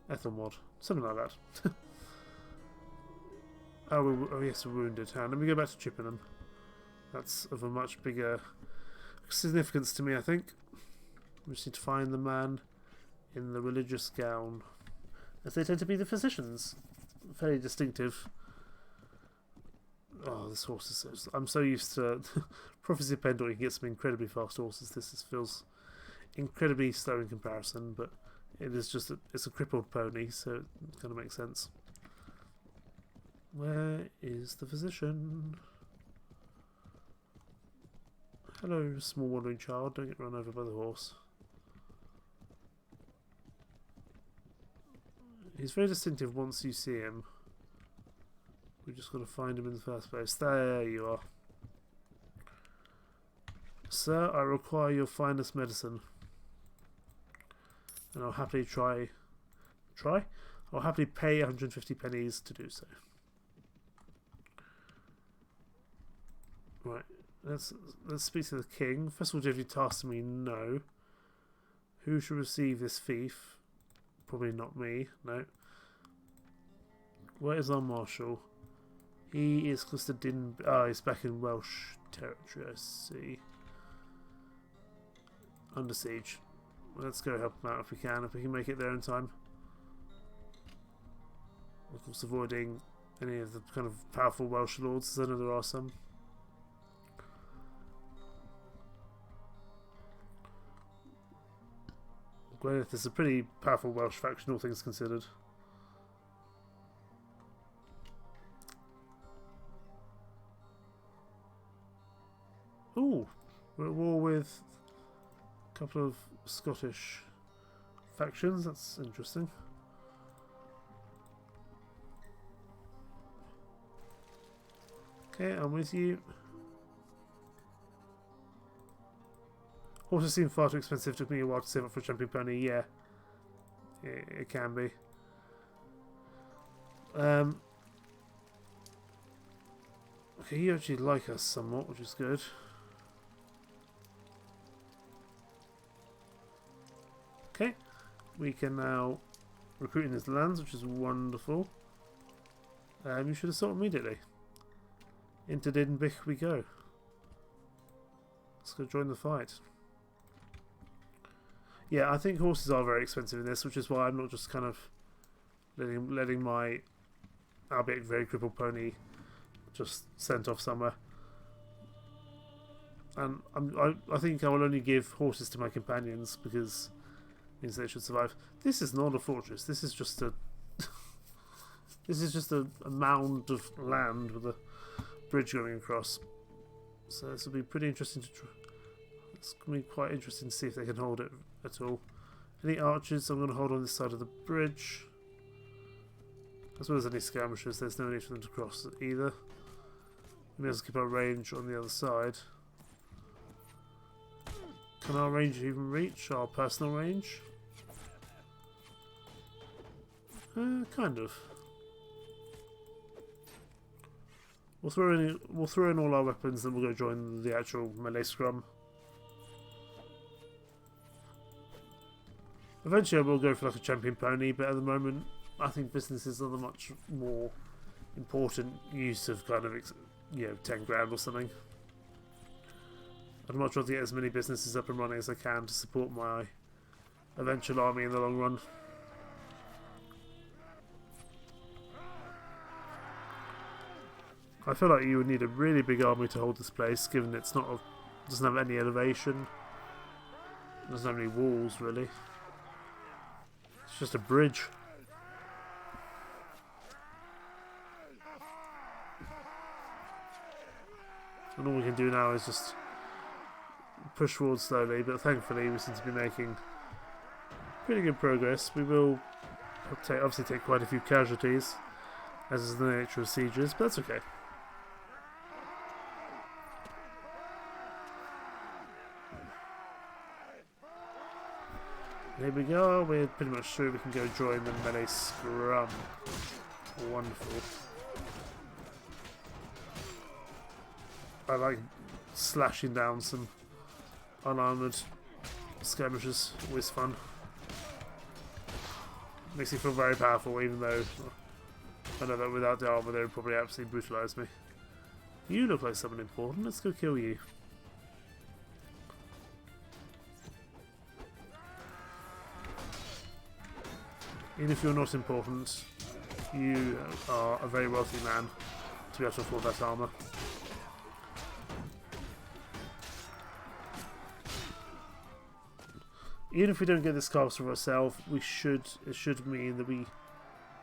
[SPEAKER 1] Ethelmod. Something like that. Oh yes, a wounded hand. Let me go back to Chippenham. That's of a much bigger significance to me, I think. We just need to find the man in the religious gown, as they tend to be the physicians. Very distinctive. Oh, this horse is so... I'm so used to Prophecy of Pendor. You can get some incredibly fast horses. This feels incredibly slow in comparison, but it is just it's a crippled pony, so it kind of makes sense. Where is the physician? Hello, small wandering child. Don't get run over by the horse. He's very distinctive once you see him. We just got to find him in the first place. There you are. Sir, I require your finest medicine. And I'll happily I'll happily pay 150 pennies to do so. Right, let's speak to the king. First of all, do you have any tasks to me? No. Who should receive this fief? Probably not me, no. Where is our marshal? He is close to Din... Ah, he's back in Welsh territory, I see. Under siege. Let's go help him out if we can make it there in time. Of course, avoiding any of the kind of powerful Welsh lords, as I know there are some. Gwyneth is a pretty powerful Welsh faction, all things considered. Ooh, we're at war with a couple of Scottish factions. That's interesting. Okay, I'm with you. Horses seem far too expensive. Took me a while to save up for a champion pony. Yeah, it can be. Okay, you actually like us somewhat, which is good. Okay, we can now recruit in his lands, which is wonderful. You should assault immediately. Into Dinbych we go. Let's go join the fight. Yeah, I think horses are very expensive in this, which is why I'm not just kind of letting my albeit very crippled pony just sent off somewhere. And I think I will only give horses to my companions because it means they should survive. This is not a fortress. This is just a a mound of land with a bridge going across. So this will be pretty interesting to try. It's going to be quite interesting to see if they can hold it at all. Any archers? I'm going to hold on this side of the bridge. As well as any skirmishers, there's no need for them to cross either. We may as well keep our range on the other side. Can our range even reach our personal range? Kind of. We'll throw in all our weapons, then we'll go join the actual melee scrum. Eventually, I will go for like a champion pony, but at the moment, I think businesses are the much more important use of kind of 10 grand or something. I'd much rather get as many businesses up and running as I can to support my eventual army in the long run. I feel like you would need a really big army to hold this place, given it's not doesn't have any elevation, doesn't have any walls really. It's just a bridge. And all we can do now is just push forward slowly, but thankfully we seem to be making pretty good progress. We will obviously take quite a few casualties, as is the nature of sieges, but that's okay. Here we go, we're pretty much sure we can go join the melee scrum. Wonderful. I like slashing down some unarmoured skirmishers, always fun. Makes me feel very powerful, even though I know that without the armour they would probably absolutely brutalise me. You look like someone important, let's go kill you. Even if you're not important, you are a very wealthy man to be able to afford that armour. Even if we don't get this castle ourselves, it should mean that we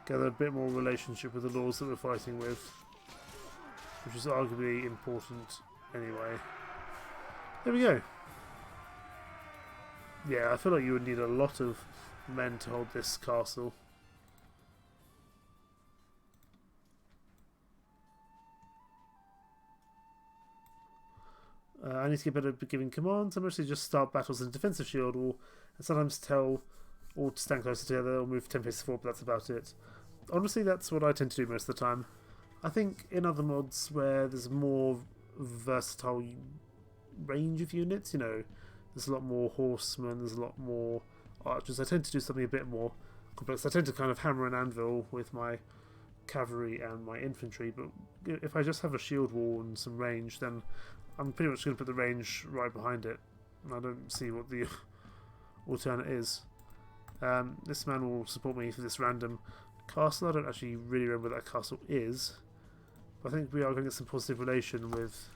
[SPEAKER 1] gather a bit more relationship with the lords that we're fighting with, which is arguably important anyway. There we go. Yeah, I feel like you would need a lot of men to hold this castle. I need to get better at giving commands. I mostly just start battles in a defensive shield wall, and sometimes tell all to stand closer together or move 10 paces forward, but that's about it. Honestly, that's what I tend to do most of the time. I think in other mods where there's more versatile range of units, there's a lot more horsemen, there's a lot more archers, I tend to do something a bit more complex. I tend to kind of hammer and anvil with my cavalry and my infantry, but if I just have a shield wall and some range, then I'm pretty much going to put the range right behind it, and I don't see what the alternate is. This man will support me for this random castle. I don't actually really remember where that castle is, but I think we are going to get some positive relation with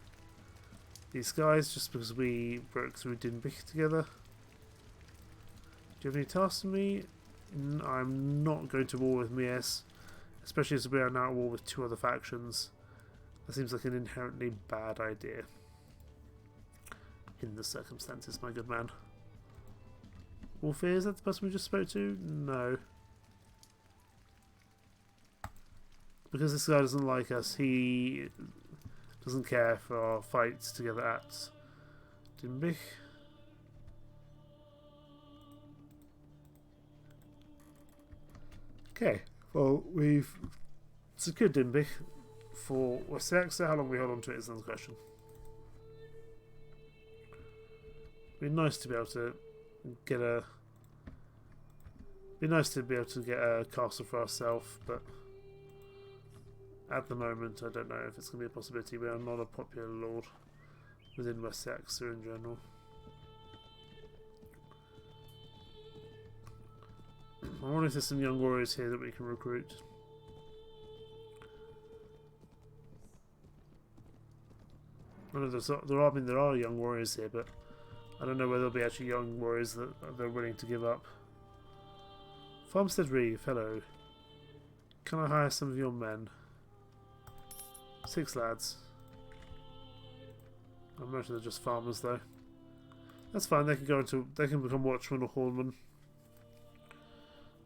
[SPEAKER 1] these guys just because we broke through Dinbych together. Do you have any tasks for me? I'm not going to war with Mies, especially as we are now at war with 2 other factions. That seems like an inherently bad idea in the circumstances, my good man. Wolfie, is that the person we just spoke to? No. Because this guy doesn't like us, he doesn't care for our fights together at Dinbych. Okay, well, we've secured Dinbych for West Seaxe. How long we hold on to it is another question. It'd be nice to be able to get a Be nice to be able to get a castle for ourselves, but at the moment I don't know if it's going to be a possibility. We are not a popular lord within West Seaxe in general. I wonder if there's some young warriors here that we can recruit. I know there are young warriors here, but I don't know whether there'll be actually young warriors that they're willing to give up. Farmstead Reeve, hello. Can I hire some of your men? 6 lads. I'm not sure they're just farmers though. That's fine, they can become watchmen or hornmen.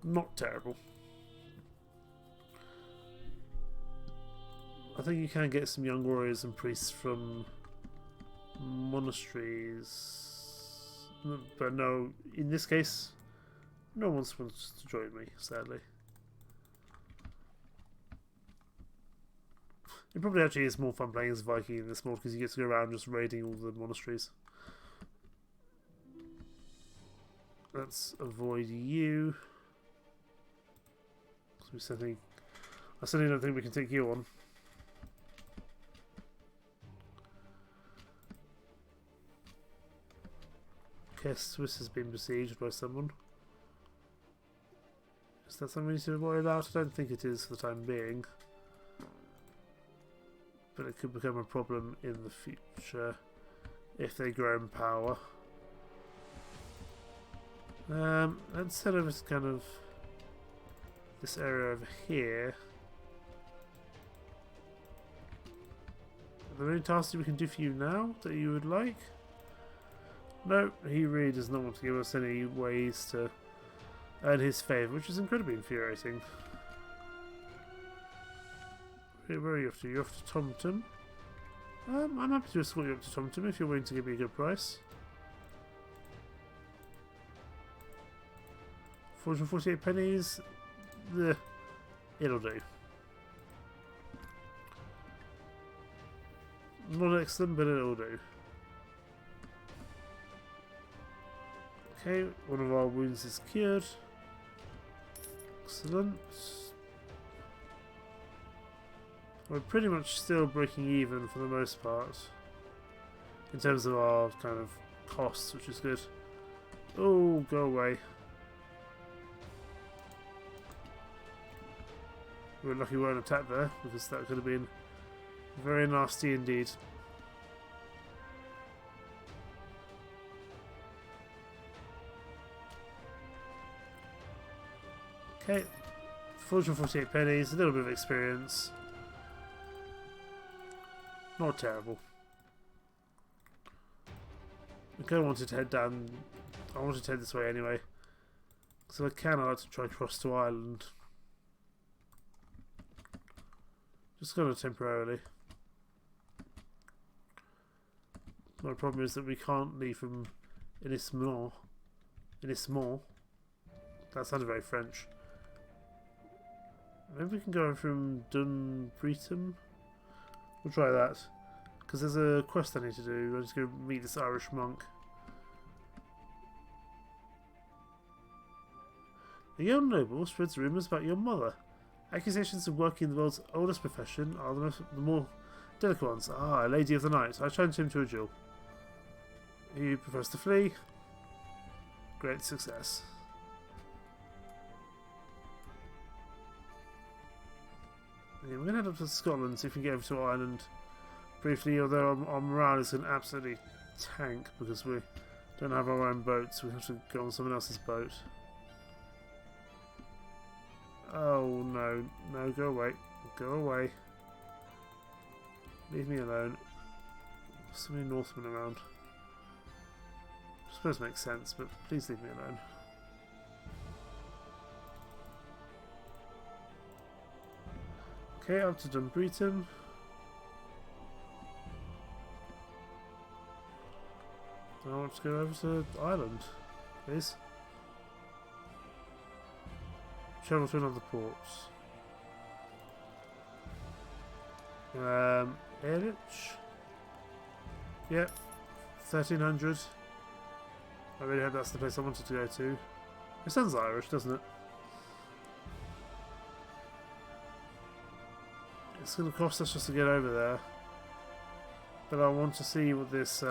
[SPEAKER 1] Not terrible. I think you can get some young warriors and priests from monasteries, but no, in this case, no one wants to join me, sadly. It probably actually is more fun playing as Viking in this mod because you get to go around just raiding all the monasteries. Let's avoid you. I certainly don't think we can take you on. Okay, Swiss has been besieged by someone. Is that something we need to worry about? I don't think it is for the time being. But it could become a problem in the future if they grow in power. Let's head over to kind of this area over here. Are there any tasks we can do for you now that you would like? No, he really does not want to give us any ways to earn his favour, which is incredibly infuriating. Where are you off to? You're off to Tomton? I'm happy to escort you up to Tomton if you're willing to give me a good price. 448 pennies. It'll do. Not excellent, but it'll do. Okay, one of our wounds is cured. Excellent. We're pretty much still breaking even for the most part in terms of our kind of costs, which is good. Oh, go away. We were lucky we weren't attacked there, because that could have been very nasty indeed. Okay, 448 pennies, a little bit of experience. Not terrible. I kind of wanted to head down. I wanted to head this way anyway. So I can, I'd like to try and cross to Ireland. Just kind of temporarily. My problem is that we can't leave from Inismore. That sounded very French. Maybe we can go from Dunbreton. We'll try that. Because there's a quest I need to do. I'm just going to meet this Irish monk. A young noble spreads rumours about your mother. Accusations of working in the world's oldest profession are the more delicate ones. Ah, a lady of the night. I challenge him to a duel. He prefers to flee. Great success. Yeah, we're going to head up to Scotland, see if we can get over to Ireland briefly, although our morale is going to absolutely tank because we don't have our own boats. We have to go on someone else's boat. Oh no, no, go away. Go away. Leave me alone. So many Northmen around. I suppose it makes sense, but please leave me alone. Okay, up to Dunbreton. I want to go over to Ireland, please. Travel to another port. Erich? Yep, 1300. I really hope that's the place I wanted to go to. It sounds Irish, doesn't it? it's going to cost us just to get over there. But I want to see what this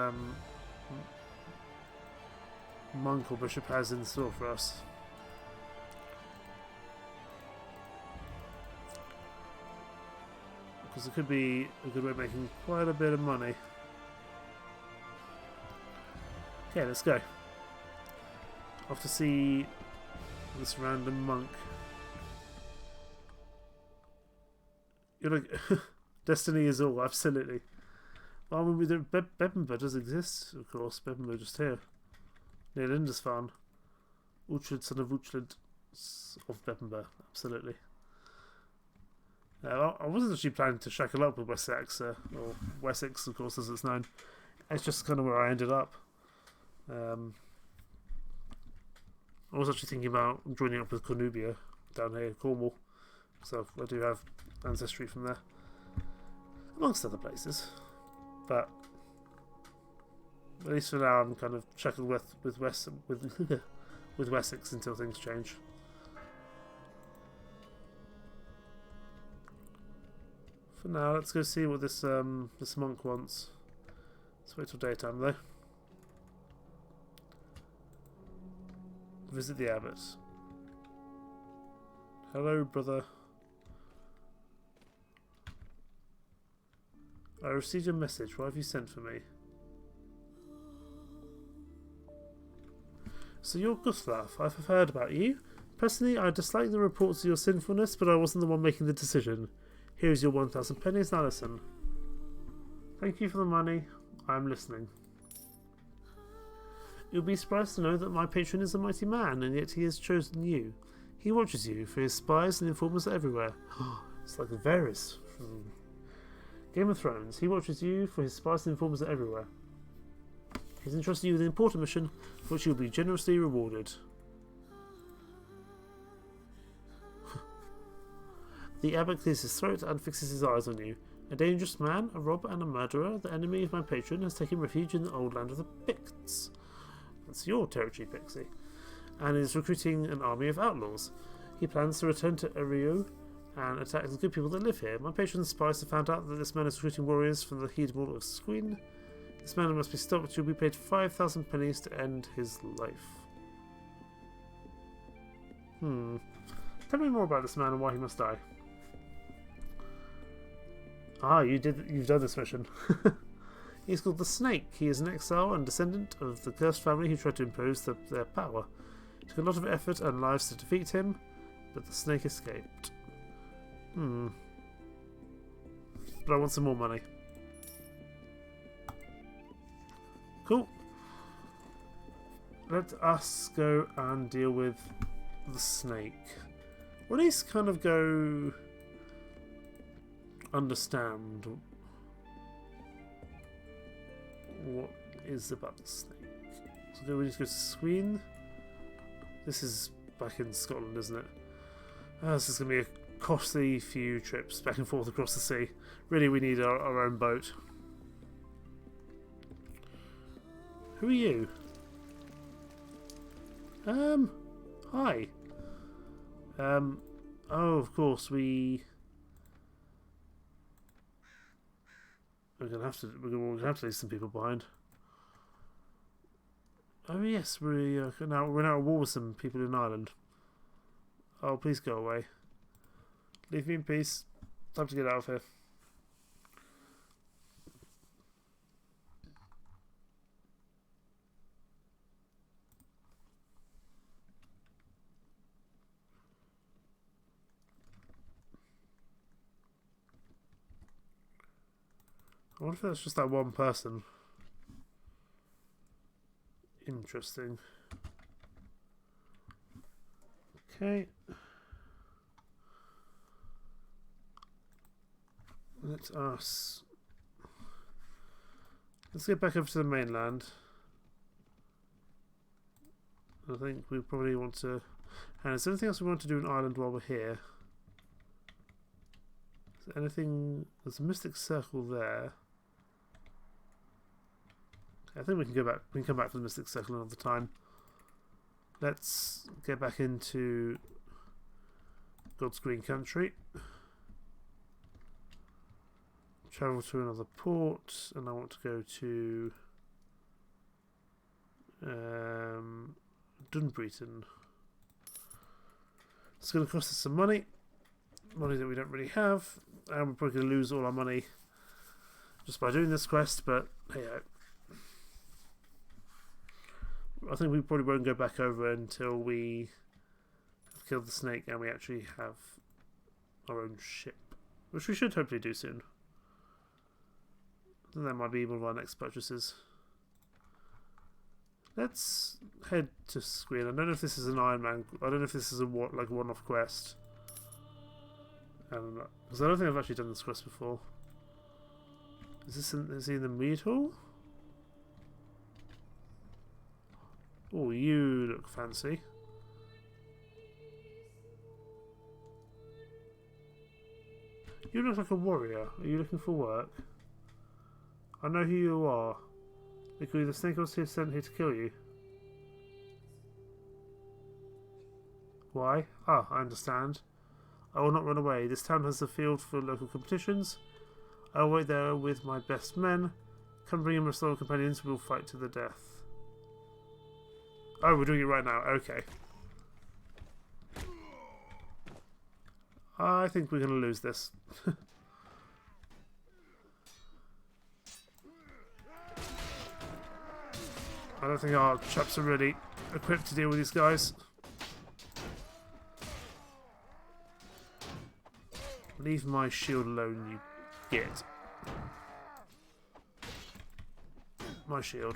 [SPEAKER 1] monk or bishop has in store for us. Because it could be a good way of making quite a bit of money. Okay, let's go. Off to see this random monk. You're like, destiny is all, absolutely. Oh, I mean, Bebbenburg does exist, of course. Bebbenburg just here. Near Lindisfarne. Uhtred, son of Uhtred of Bebbenburg, absolutely. I wasn't actually planning to shackle up with West Seaxe, or West Seaxe, of course, as it's known. It's just kind of where I ended up. I was actually thinking about joining up with Cornubia down here in Cornwall, so I do have ancestry from there, amongst other places. But at least for now, I'm kind of shackled with West Seaxe until things change. For now, let's go see what this this monk wants. Let's wait till daytime though. Visit the abbot. Hello, brother. I received your message. Why have you sent for me? So you're Gustav. I've heard about you. Personally, I dislike the reports of your sinfulness, but I wasn't the one making the decision. Here is your 1,000 pennies. Now listen. Thank you for the money. I am listening. You'll be surprised to know that my patron is a mighty man, and yet he has chosen you. He watches you, for his spies and informers are everywhere. It's like Varys from Game of Thrones. He watches you, for his spies and informers are everywhere. He's entrusted you with an important mission, for which you will be generously rewarded. The abbot clears his throat and fixes his eyes on you. A dangerous man, a robber and a murderer, the enemy of my patron, has taken refuge in the old land of the Picts. That's your territory, Pixie. And is recruiting an army of outlaws. He plans to return to Ario and attack the good people that live here. My patron's spies have found out that this man is recruiting warriors from the Heedmall of Squin. This man must be stopped. You'll be paid 5,000 pennies to end his life. Tell me more about this man and why he must die. Ah, you've done this mission. He's called the Snake. He is an exile and descendant of the cursed family who tried to impose their power. It took a lot of effort and lives to defeat him, but the Snake escaped. But I want some more money. Cool. Let us go and deal with the Snake. Or at least kind of go understand what is about the Snake. So we just go to Squeen. This is back in Scotland, isn't it? This is going to be a costly few trips back and forth across the sea. Really, we need our own boat. Who are you? Hi. Oh, of course, we're gonna have to leave some people behind. Oh yes, we're now at war with some people in Ireland. Oh, please go away. Leave me in peace. Time to get out of here. I wonder if that's just that one person. Interesting. Okay. Let's get back over to the mainland. I think we probably want to... And is there anything else we want to do in Ireland while we're here? Is there anything... There's a mystic circle there. I think we can go back. We can come back to the Mystic Circle another time. Let's get back into God's Green Country. travel to another port, and I want to go to Dunbreton. It's going to cost us some money that we don't really have, and we're probably going to lose all our money just by doing this quest, but hey, I think we probably won't go back over until we have killed the snake and we actually have our own ship, which we should hopefully do soon. I think that might be one of our next purchases. Let's head to Squid. I don't know if this is an Iron Man. I don't know if this is a one-off quest. I don't know, because I don't think I've actually done this quest before. Is he in the meat hall? Oh, you look fancy. You look like a warrior. Are you looking for work? I know who you are. They call you the snake I was sent here to kill you. Why? Ah, I understand. I will not run away. This town has a field for local competitions. I will wait there with my best men. Come bring in my solo companions. We will fight to the death. Oh, we're doing it right now. Okay. I think we're going to lose this. I don't think our chaps are really equipped to deal with these guys. Leave my shield alone, you git. My shield.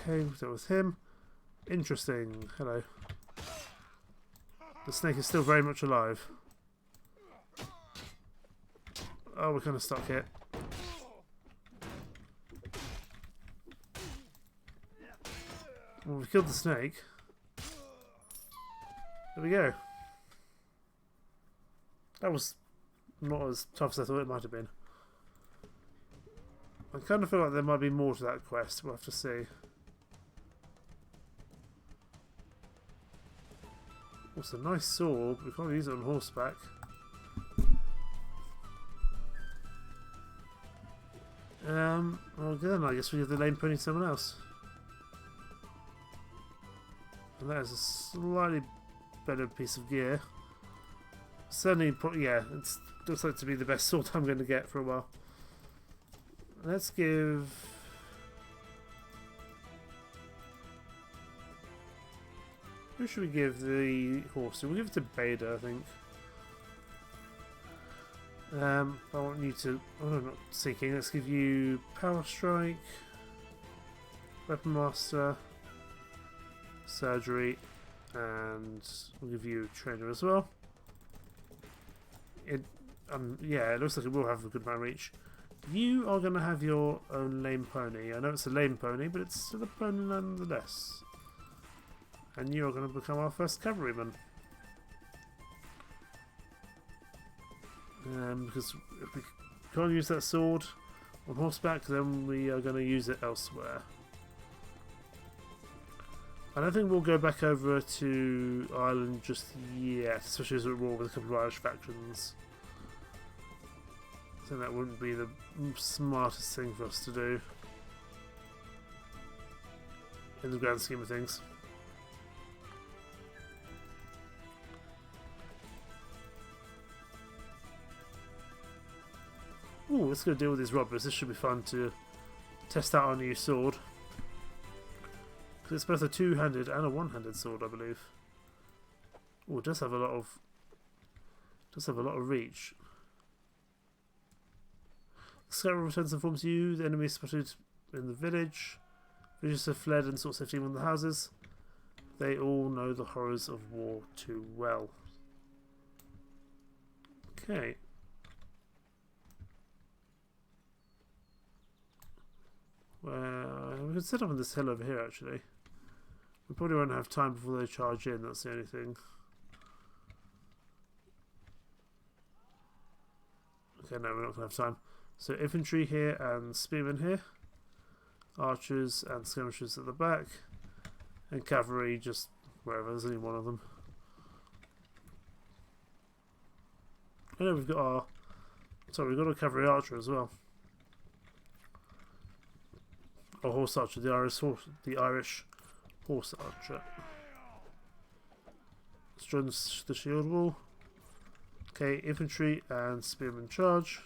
[SPEAKER 1] Okay, that was him. Interesting. Hello. The snake is still very much alive. Oh, we're kind of stuck here. Well, we killed the snake. There we go. That was not as tough as I thought it might have been. I kind of feel like there might be more to that quest. We'll have to see. It's a nice sword, we can't use it on horseback. Well then I guess we give the lame pony to someone else. And that is a slightly better piece of gear. Certainly, yeah, it looks like to be the best sword I'm going to get for a while. Let's give... Who should we give the horse to? We'll give it to Beta, I think. I want you to... Oh no, not Seeking. Let's give you Power Strike, Weapon Master, Surgery, and we'll give you Trainer as well. Yeah, it looks like it will have a good amount of reach. You are going to have your own lame pony. I know it's a lame pony, but it's still a pony nonetheless. And you're going to become our first cavalryman. Because if we can't use that sword on horseback, then we are going to use it elsewhere. I don't think we'll go back over to Ireland just yet, especially as we're at war with a couple of Irish factions. I think that wouldn't be the smartest thing for us to do in the grand scheme of things. Ooh, let's go deal with these robbers. This should be fun to test out our new sword. Because it's both a two-handed and a one-handed sword, I believe. Oh, it does have a lot of reach. Scout returns and informs you the enemy is spotted in the village. Villagers have fled and sought safety among the houses. They all know the horrors of war too well. Okay. Well, we could set up on this hill over here actually. We probably won't have time before they charge in, that's the only thing. Okay, no, we're not going to have time. So infantry here and spearmen here. Archers and skirmishers at the back. And cavalry just wherever, there's only one of them. I know we've got our... Sorry, we've got a cavalry archer as well. Or horse archer, the Irish horse archer. Let's join the shield wall. Okay, infantry and spearmen charge.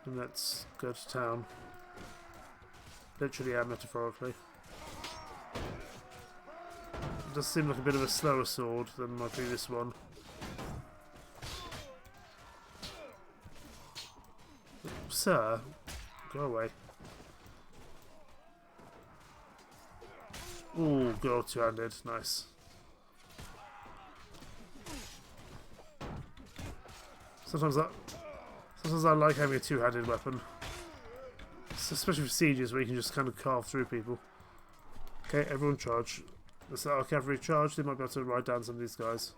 [SPEAKER 1] And let's go to town. Literally and metaphorically. It does seem like a bit of a slower sword than my previous one. Sir, go away. Ooh, good old two-handed, nice. Sometimes I like having a two-handed weapon. Especially for sieges where you can just kind of carve through people. Okay, everyone charge. Let's let our cavalry charge. They might be able to ride down some of these guys.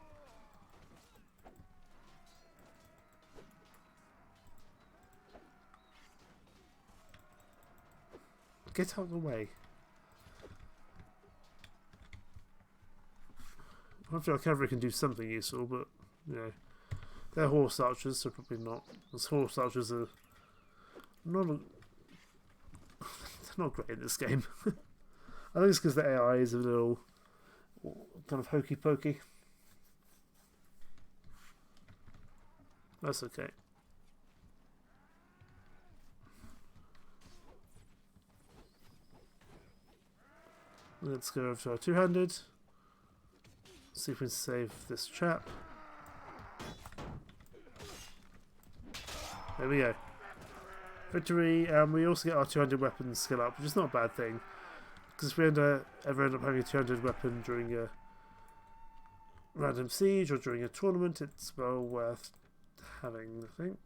[SPEAKER 1] Get out of the way. Hopefully our cavalry can do something useful, but, you know, they're horse archers, so probably not. As horse archers are not they're not great in this game. I think it's because the AI is a little kind of hokey pokey. That's okay. Let's go over to our two-handed. See if we can save this chap. There we go. Victory, and we also get our 200 weapons skill up, which is not a bad thing. Because if we ever end up having a 200 weapon during a random siege or during a tournament, it's well worth having, I think.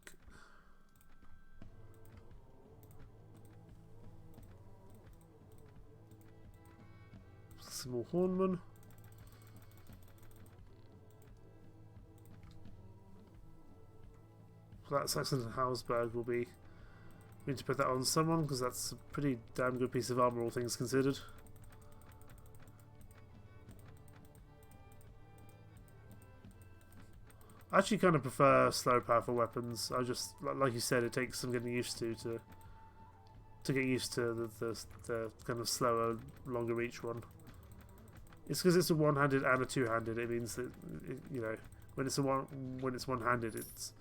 [SPEAKER 1] Some more hornmen. That Saxon and Hausberg will be... We need to put that on someone, because that's a pretty damn good piece of armour, all things considered. I actually kind of prefer slow, powerful weapons. I just, like you said, it takes some getting used to get used to the kind of slower, longer reach one. It's because it's a one-handed and a two-handed. It means that, you know, when it's one-handed, it's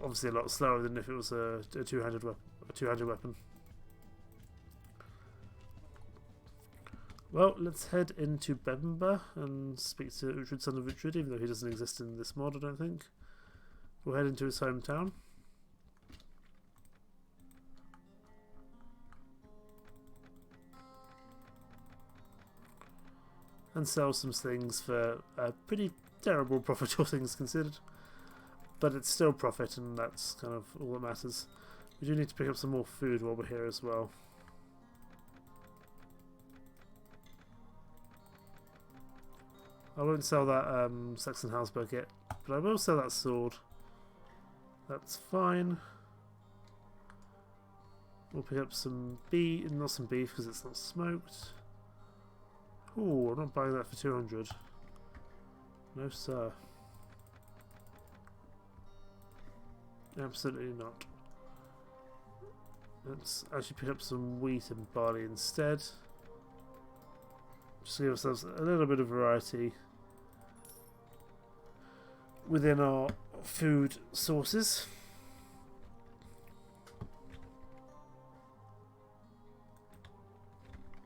[SPEAKER 1] obviously a lot slower than if it was a two-handed weapon. Well, let's head into Bebemba and speak to Uhtred, son of Uhtred, even though he doesn't exist in this mod, I don't think. We'll head into his hometown. And sell some things for a pretty terrible profit, all things considered. But it's still profit, and that's kind of all that matters. We do need to pick up some more food while we're here as well. I won't sell that Saxon Hausberg yet, but I will sell that sword. That's fine. We'll pick up some beef, not some beef because it's not smoked. Ooh, I'm not buying that for 200. No sir. Absolutely not. Let's actually pick up some wheat and barley instead. Just to give ourselves a little bit of variety within our food sources.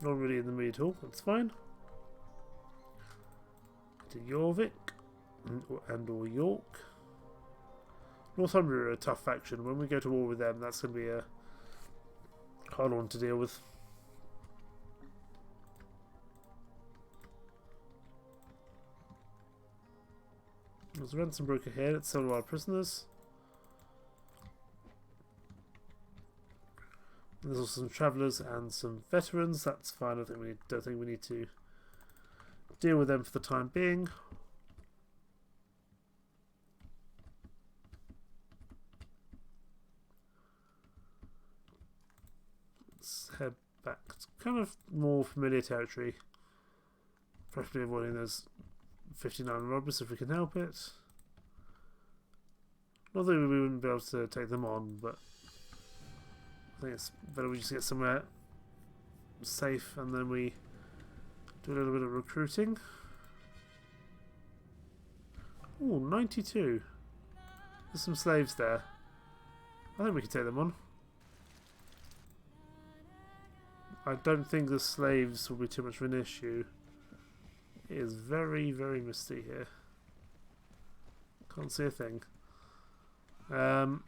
[SPEAKER 1] Not really in the mood at all, that's fine. To Jorvik and or York. Northumbria are a tough faction. When we go to war with them, that's going to be a hard one to deal with. There's a ransom broker here. Let's sell our prisoners. There's also some travellers and some veterans. That's fine. I think don't think we need to deal with them for the time being. head back to kind of more familiar territory. Preferably avoiding those 59 robbers if we can help it. Not that we wouldn't be able to take them on, but I think it's better we just get somewhere safe and then we do a little bit of recruiting. Ooh, 92. There's some slaves there. I think we can take them on. I don't think the slaves will be too much of an issue. It is very, very misty here. Can't see a thing. Are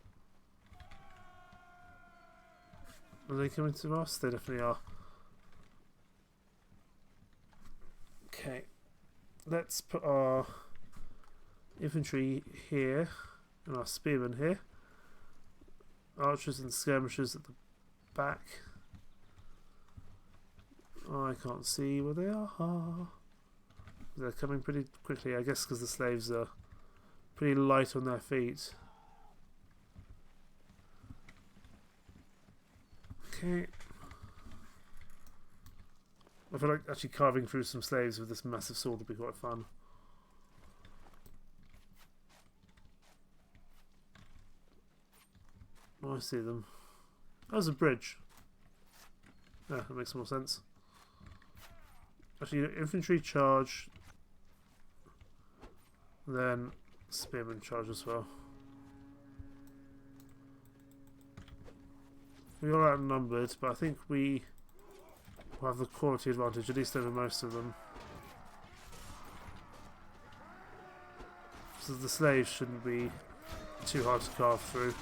[SPEAKER 1] they coming to us? They definitely are. Okay. Let's put our infantry here and our spearmen here. Archers and skirmishers at the back. I can't see where they are. They're coming pretty quickly, I guess, because the slaves are pretty light on their feet. Okay. I feel like actually carving through some slaves with this massive sword would be quite fun. Oh, I see them. Oh, there's a bridge. Yeah, that makes more sense. Actually, infantry charge, then spearmen charge as well. We are outnumbered, but I think we will have the quality advantage, at least over most of them. So the slaves shouldn't be too hard to carve through.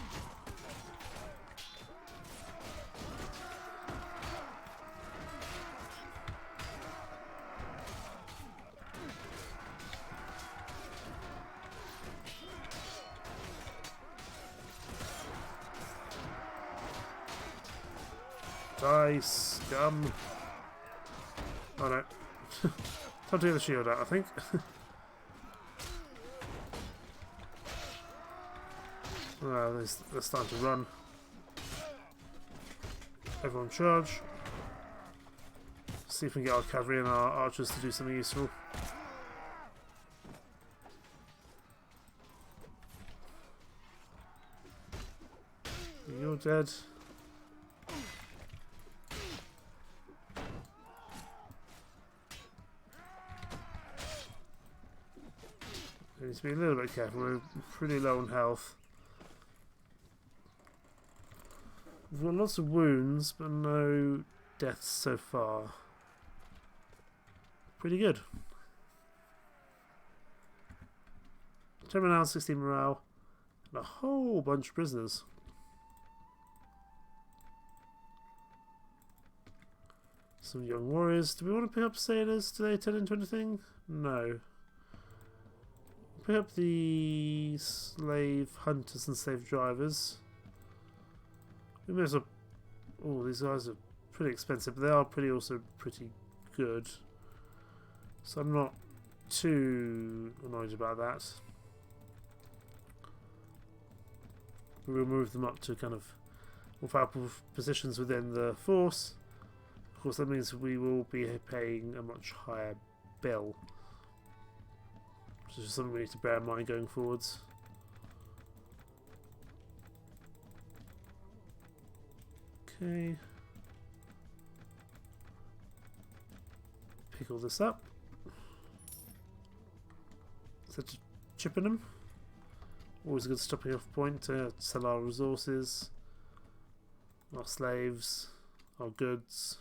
[SPEAKER 1] Die, scum. Oh no. Time to get the shield out, I think. Oh, they're starting to run. Everyone charge. See if we can get our cavalry and our archers to do something useful. You're dead. We need to be a little bit careful, we're pretty low on health. We've got lots of wounds, but no deaths so far. Pretty good. 10 renown, 16 morale, and a whole bunch of prisoners. Some young warriors. Do we want to pick up sailors? Do they turn into anything? No. Pick up the slave hunters and slave drivers. We may as well. Oh, these guys are pretty expensive, but they are also pretty good. So I'm not too annoyed about that. We'll move them up to kind of more powerful positions within the force. Of course, that means we will be paying a much higher bill, which is something we need to bear in mind going forwards. Okay. Pick all this up. Set Chippenham. Always a good stopping off point to sell our resources, our slaves, our goods.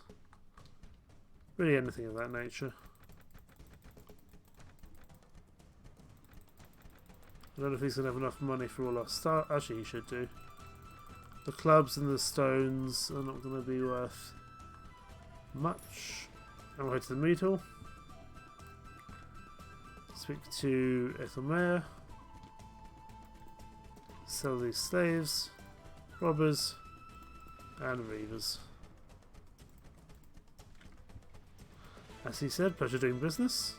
[SPEAKER 1] Really anything of that nature. I don't know if he's going to have enough money for all our stuff. Actually, he should do. The clubs and the stones are not going to be worth much. And we'll head to the meat hall. Speak to Ethelmere. Sell these slaves, robbers, and reavers. As he said, pleasure doing business.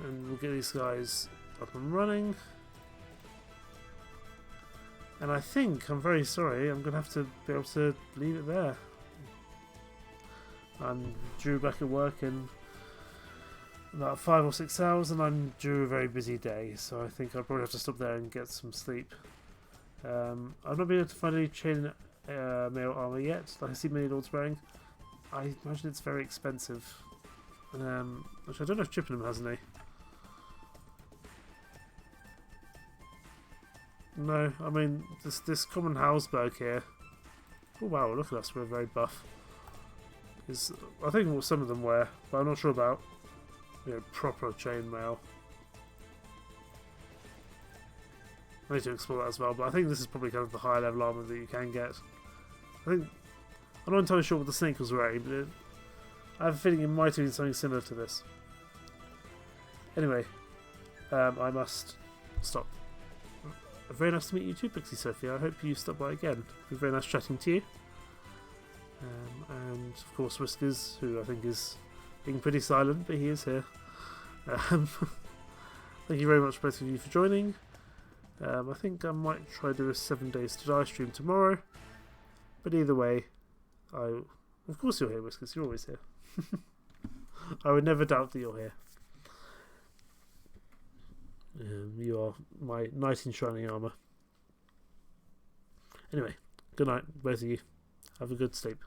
[SPEAKER 1] And we'll get these guys up and running. And I think, I'm very sorry, I'm going to have to be able to leave it there. I'm due back at work in about 5 or 6 hours, and I'm due a very busy day, so I think I'll probably have to stop there and get some sleep. I've not been able to find any chain mail armour yet, like I see many lords wearing. I imagine it's very expensive. Which I don't know if Chippenham has any. No, I mean, this common Hausberg here. Oh wow, look at us, we're very buff. I think what some of them wear, but I'm not sure about, you know, proper chainmail. I need to explore that as well, but I think this is probably kind of the higher level armour that you can get. I'm not entirely sure what the snake was wearing, but I have a feeling it might have been something similar to this. Anyway, I must stop. Very nice to meet you too, Pixie Sophie. I hope you stop by again. It'd be very nice chatting to you. And of course Whiskers, who I think is being pretty silent, but he is here. Thank you very much both of you for joining. I think I might try to do a 7 Days to Die stream tomorrow. But either way, of course you're here, Whiskers, you're always here. I would never doubt that you're here. You are my knight in shining armour. Anyway, good night, both of you. Have a good sleep.